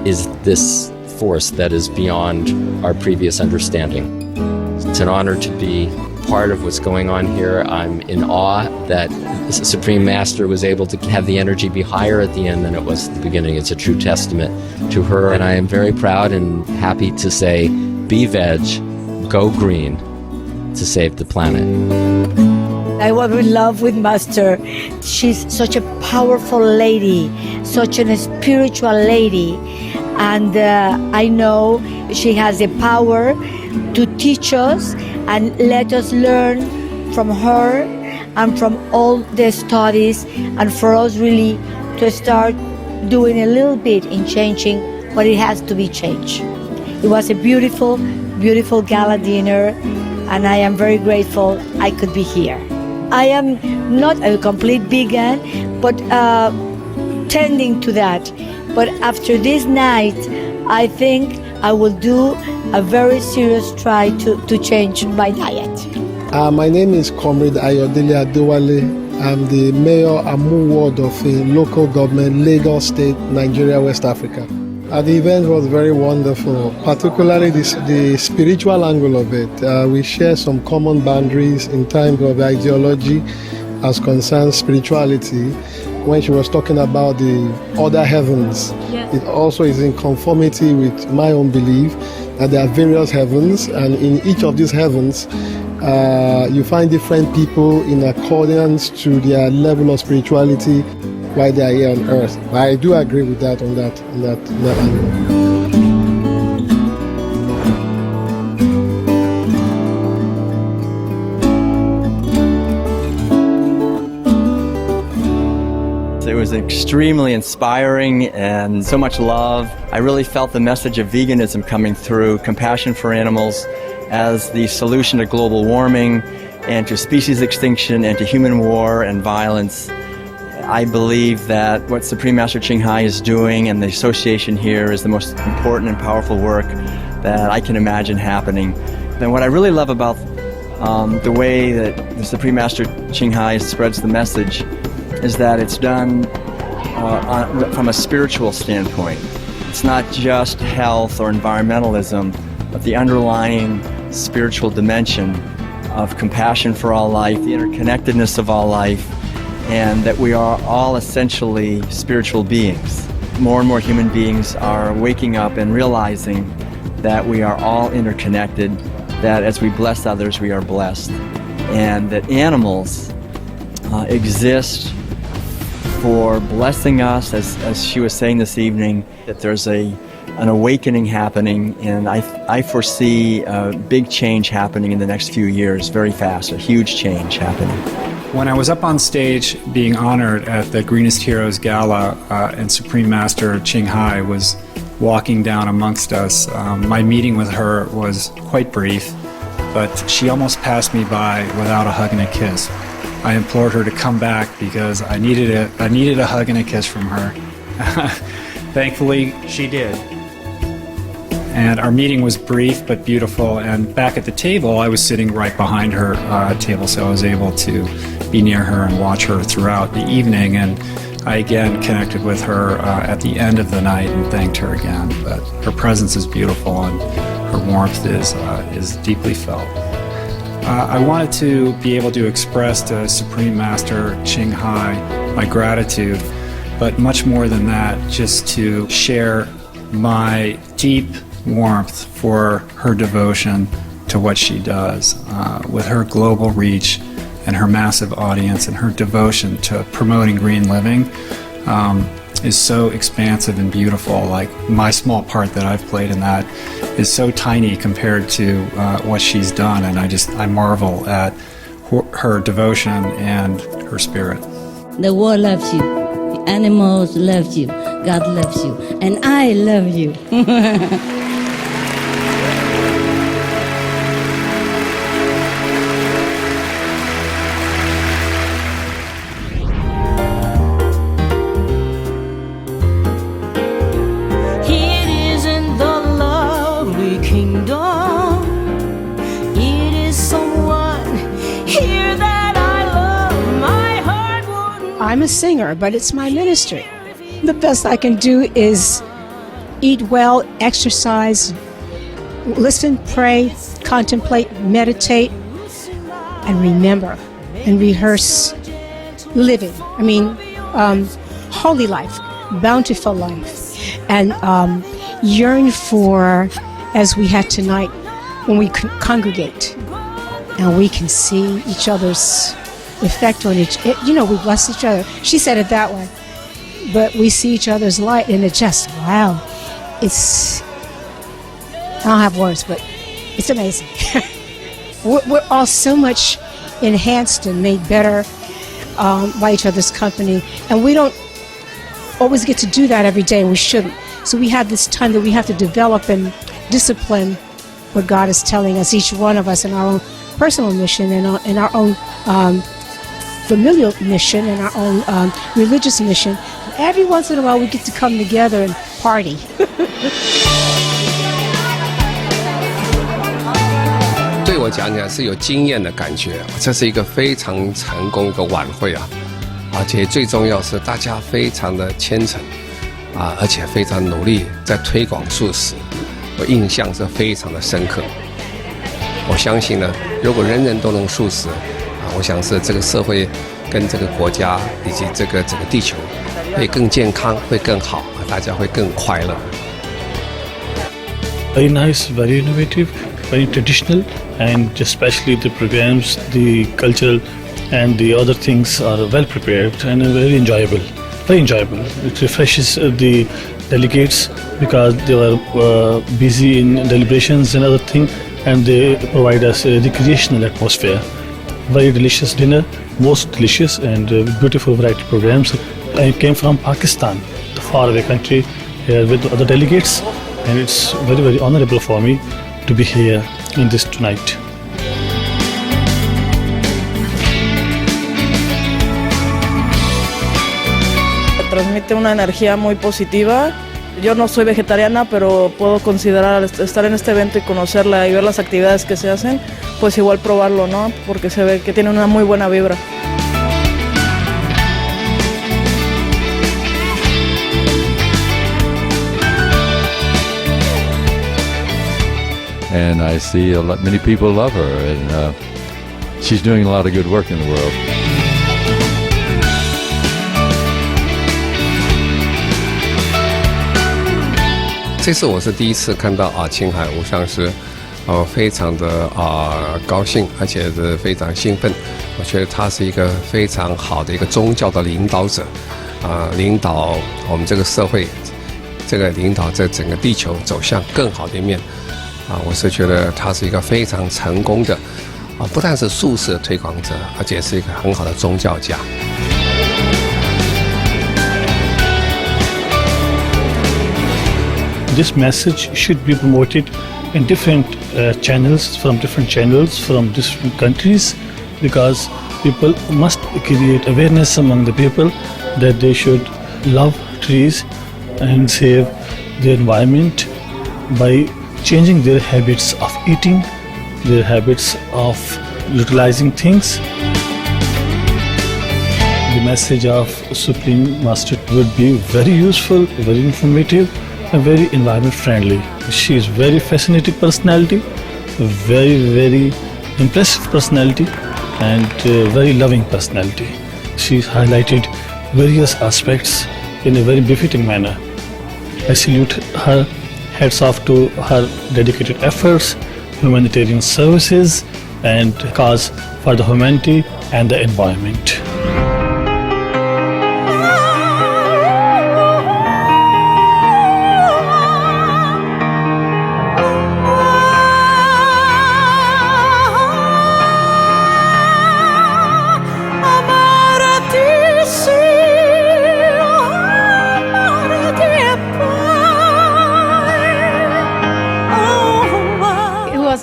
is this force that is beyond our previous understanding. It's an honor to be part of what's going on here. I'm in awe that the Supreme Master was able to have the energy be higher at the end than it was at the beginning. It's a true testament to her, and I am very proud and happy to say, be veg, go green, to save the planet. I was in love with Master. She's such a powerful lady, such a spiritual lady, and I know she has the power to teach us and let us learn from her and from all the studies, and for us really to start doing a little bit in changing what it has to be changed. It was a beautiful, beautiful gala dinner, and I am very grateful I could be here. I am not a complete vegan, but tending to that. But after this night, I think I will do a very serious try to change my diet. My name is Comrade Ayodele Adewale. I'm the Mayor Amu Ward of a local government, Lagos State, Nigeria, West Africa. The event was very wonderful, particularly the spiritual angle of it. We share some common boundaries in terms of ideology as concerns spirituality. When she was talking about the other heavens, it also is in conformity with my own belief that there are various heavens, and in each of these heavens, you find different people in accordance to their level of spirituality while they are here on earth. I do agree with that on that angle. It was extremely inspiring and so much love. I really felt the message of veganism coming through, compassion for animals as the solution to global warming and to species extinction and to human war and violence. I believe that what Supreme Master Ching Hai is doing and the association here is the most important and powerful work that I can imagine happening. And what I really love about the way that the Supreme Master Ching Hai spreads the message is that it's done from a spiritual standpoint. It's not just health or environmentalism, but the underlying spiritual dimension of compassion for all life, the interconnectedness of all life, and that we are all essentially spiritual beings. More and more human beings are waking up and realizing that we are all interconnected, that as we bless others, we are blessed, and that animals exist for blessing us, as she was saying this evening, that there's an awakening happening, and I foresee a big change happening in the next few years, very fast, a huge change happening. When I was up on stage being honored at the Greenest Heroes Gala and Supreme Master Ching Hai was walking down amongst us, my meeting with her was quite brief, but she almost passed me by without a hug and a kiss. I implored her to come back because I needed a hug and a kiss from her. Thankfully, she did. And our meeting was brief but beautiful, and back at the table, I was sitting right behind her table, so I was able to be near her and watch her throughout the evening, and I again connected with her at the end of the night and thanked her again. But her presence is beautiful and her warmth is deeply felt. I wanted to be able to express to Supreme Master Ching Hai my gratitude, but much more than that, just to share my deep warmth for her devotion to what she does. With her global reach and her massive audience and her devotion to promoting green living is so expansive and beautiful. Like, my small part that I've played in that is so tiny compared to what she's done, and I marvel at her devotion and her spirit. The world loves you, the animals love you, God loves you, and I love you. I'm a singer, but it's my ministry. The best I can do is eat well, exercise, listen, pray, contemplate, meditate, and remember and rehearse living. I mean, holy life, bountiful life, and yearn for, as we had tonight, when we congregate and we can see each other's effect on we bless each other. She said it that way. But we see each other's light, and it just, wow. I don't have words, but it's amazing. We're all so much enhanced and made better by each other's company. And we don't always get to do that every day, and we shouldn't. So we have this time that we have to develop and discipline what God is telling us, each one of us, in our own personal mission and in our own familial mission and our own religious mission. Every once in a while we get to come together and party. 对我讲起来是有经验的感觉，这是一个非常成功的晚会啊，而且最重要是大家非常的虔诚啊，而且非常努力在推广素食，我印象是非常的深刻。我相信呢，如果人人都能素食啊，我想是这个社会跟这个国家以及这个整个地球会更健康，会更好，大家会更快乐。Very nice, very innovative, very traditional, and especially the programs, the cultural and the other things are well prepared and very enjoyable. Very enjoyable. It refreshes the delegates because they were busy in deliberations and other things, and they provide us a recreational atmosphere. Very delicious dinner, most delicious and beautiful variety programs. I came from Pakistan, the faraway country, here with other delegates, and it's very, very honorable for me to be here in this tonight. Transmite una energía muy positiva. Yo no soy vegetariana, pero puedo considerar estar en este evento y conocerla y ver las actividades que se hacen, pues igual probarlo, ¿no? Porque se ve que tiene una muy buena vibra. And I see many people love her, and she's doing a lot of good work in the world. 这次我是第一次看到青海，我想是非常的高兴，而且是非常兴奋。我觉得他是一个非常好的一个宗教的领导者，领导我们这个社会，这个领导这整个地球走向更好的一面。我是觉得他是一个非常成功的不但是素食的推广者，而且是一个很好的宗教家。This message should be promoted in different channels, from different countries, because people must create awareness among the people that they should love trees and save the environment by changing their habits of eating, their habits of utilizing things. The message of Supreme Master would be very useful, very informative, and very environment friendly. She is very fascinating personality, very, very impressive personality, and very loving personality. She's highlighted various aspects in a very befitting manner. I salute her. Hats off to her dedicated efforts, humanitarian services, and cause for the humanity and the environment.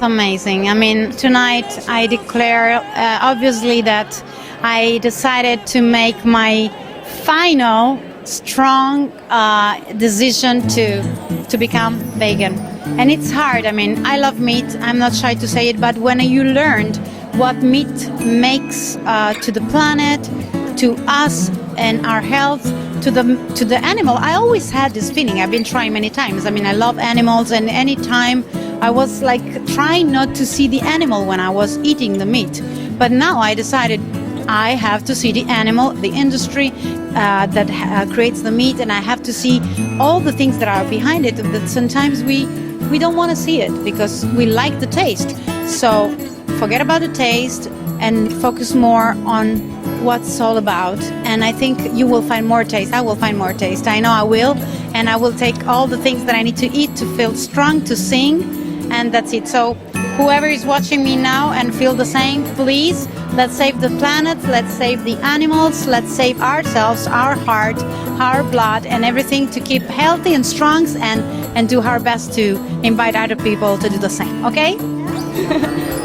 Amazing. I mean, tonight I declare obviously that I decided to make my final strong decision to become vegan. And it's hard. I mean, I love meat. I'm not shy to say it, but when you learned what meat makes to the planet, to us, and our health to the animal. I always had this feeling. I've been trying many times. I mean, I love animals, and any time I was like trying not to see the animal when I was eating the meat. But now I decided I have to see the animal, the industry that creates the meat, and I have to see all the things that are behind it. That sometimes we don't want to see it because we like the taste. So forget about the taste and focus more on what's it's all about. And I think you will find more taste. I will find more taste. I know I will. And I will take all the things that I need to eat to feel strong, to sing. And that's it. So whoever is watching me now and feel the same, please, let's save the planet. Let's save the animals. Let's save ourselves, our heart, our blood, and everything to keep healthy and strong, and do our best to invite other people to do the same. Okay?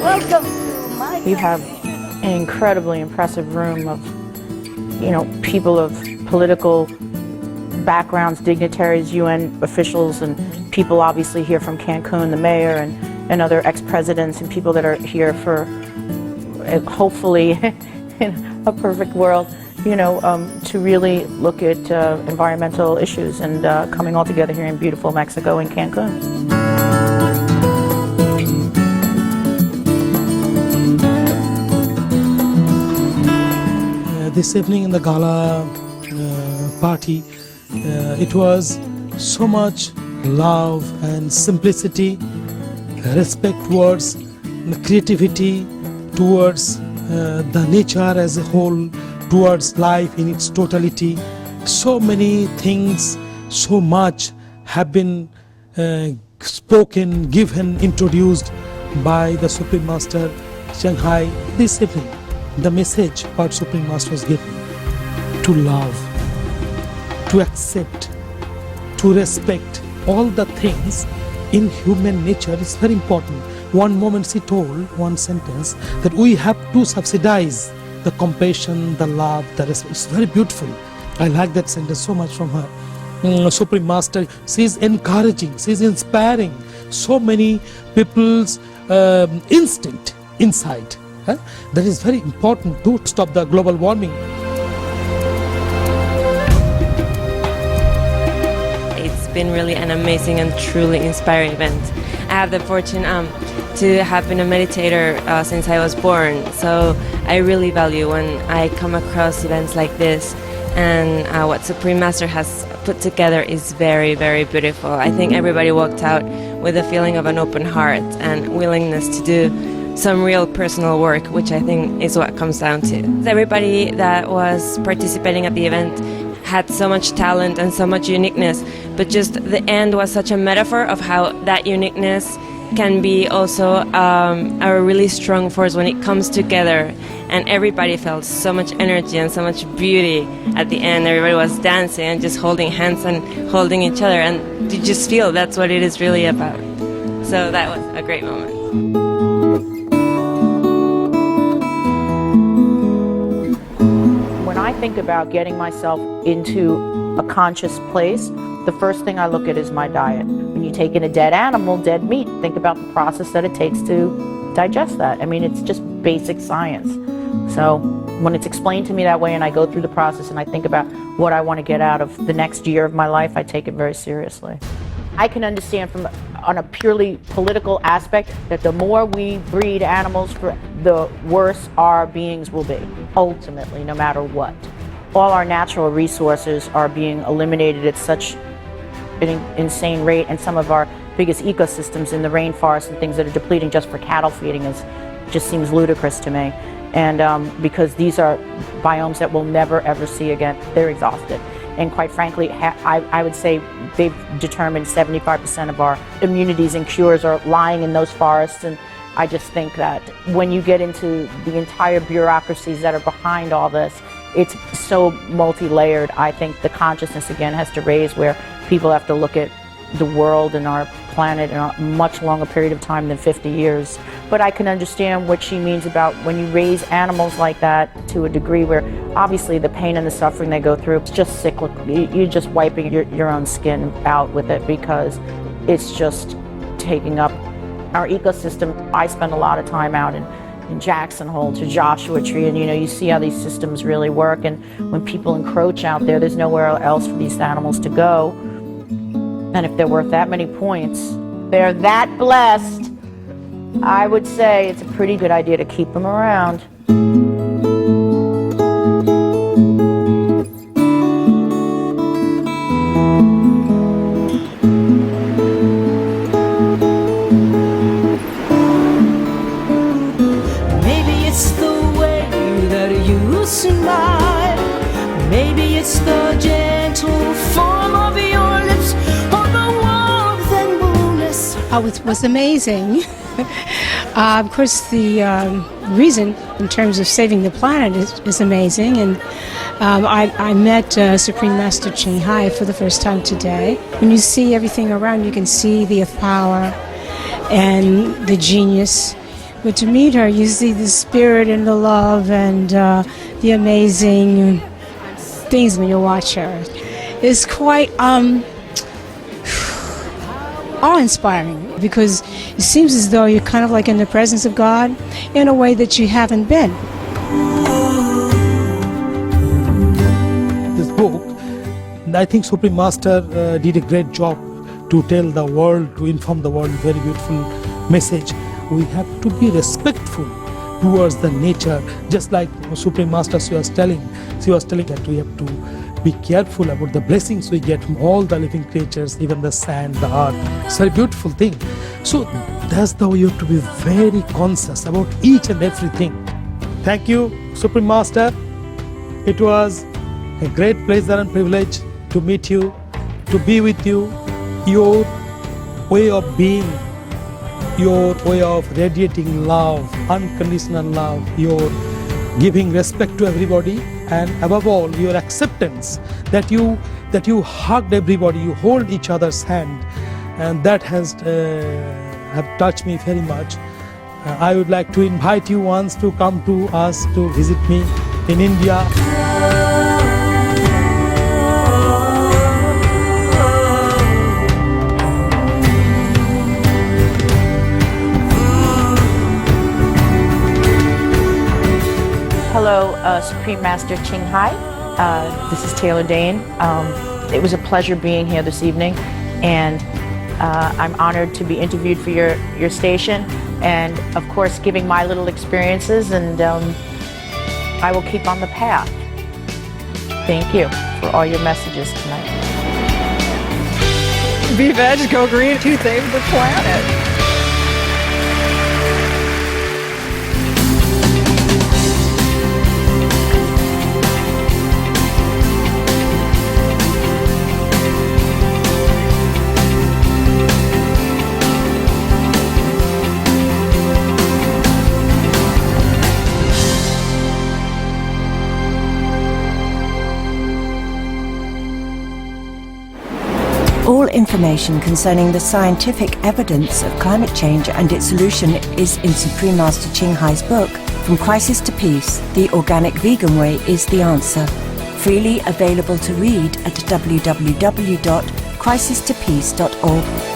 Welcome. You have an incredibly impressive room of, people of political backgrounds, dignitaries, UN officials, and people obviously here from Cancun, the mayor, and other ex-presidents, and people that are here for, hopefully, in a perfect world, to really look at environmental issues and coming all together here in beautiful Mexico in Cancun. This evening in the gala party, it was so much love and simplicity, respect towards the creativity, towards the nature as a whole, towards life in its totality. So many things, so much have been spoken, given, introduced by the Supreme Master Shanghai this evening. The message what Supreme Master was given: to love, to accept, to respect all the things in human nature is very important. One moment she told, one sentence, that we have to subsidize the compassion, the love, the respect. It's very beautiful. I like that sentence so much from her. Supreme Master, she is encouraging, she is inspiring so many people's instinct inside. That is very important to stop the global warming. It's been really an amazing and truly inspiring event. I have the fortune to have been a meditator since I was born, so I really value when I come across events like this, and what Supreme Master has put together is very, very beautiful. I think everybody walked out with a feeling of an open heart and willingness to do some real personal work, which I think is what comes down to. Everybody that was participating at the event had so much talent and so much uniqueness, but just the end was such a metaphor of how that uniqueness can be also a really strong force when it comes together. And everybody felt so much energy and so much beauty at the end. Everybody was dancing and just holding hands and holding each other, and you just feel that's what it is really about. So that was a great moment. When I think about getting myself into a conscious place, the first thing I look at is my diet. When you take in a dead animal, dead meat, think about the process that it takes to digest that. I mean, it's just basic science. So when it's explained to me that way and I go through the process and I think about what I want to get out of the next year of my life, I take it very seriously. I can understand on a purely political aspect that the more we breed animals, the worse our beings will be, ultimately, no matter what. All our natural resources are being eliminated at such an insane rate, and some of our biggest ecosystems in the rainforest and things that are depleting just for cattle feeding just seems ludicrous to me. And because these are biomes that we'll never ever see again, they're exhausted. And quite frankly, I would say they've determined 75% of our immunities and cures are lying in those forests. And I just think that when you get into the entire bureaucracies that are behind all this, it's so multi-layered. I think the consciousness again has to raise where people have to look at the world and our planet in a much longer period of time than 50 years. But I can understand what she means about when you raise animals like that to a degree where obviously the pain and the suffering they go through, it's just cyclical. You're just wiping your own skin out with it because it's just taking up our ecosystem. I spend a lot of time out in Jackson Hole to Joshua Tree, and you see how these systems really work. And when people encroach out there's nowhere else for these animals to go. And if they're worth that many points, they're that blessed, I would say it's a pretty good idea to keep them around. Maybe it's the way that you smile. Maybe it's the gentle form of your lips, or the warmth and warmness. Oh, it was amazing. Of course, the reason in terms of saving the planet is amazing. And I met Supreme Master Ching Hai for the first time today. When you see everything around, you can see the power and the genius. But to meet her, you see the spirit and the love and the amazing things when you watch her. It's quite awe-inspiring, because it seems as though you're kind of like in the presence of God in a way that you haven't been. This book, I think Supreme Master did a great job to tell the world, to inform the world, very beautiful message. We have to be respectful towards the nature, just like Supreme Master she was telling that we have to be careful about the blessings we get from all the living creatures, even the sand, the earth. It's a very beautiful thing. So that's the way you have to be very conscious about each and everything. Thank you, Supreme Master. It was a great pleasure and privilege to meet you, to be with you. Your way of being, your way of radiating love, unconditional love, your giving respect to everybody, and above all your acceptance that you hugged everybody, you hold each other's hand, and that has have touched me very much. I would like to invite you once to come to us to visit me in India. Hello, Supreme Master Ching Hai. This is Taylor Dane. It was a pleasure being here this evening, and I'm honored to be interviewed for your station, and of course giving my little experiences, and I will keep on the path. Thank you for all your messages tonight. Be veg, go green to save the planet. All information concerning the scientific evidence of climate change and its solution is in Supreme Master Ching Hai's book, From Crisis to Peace, The Organic Vegan Way is the Answer. Freely available to read at www.crisistopeace.org.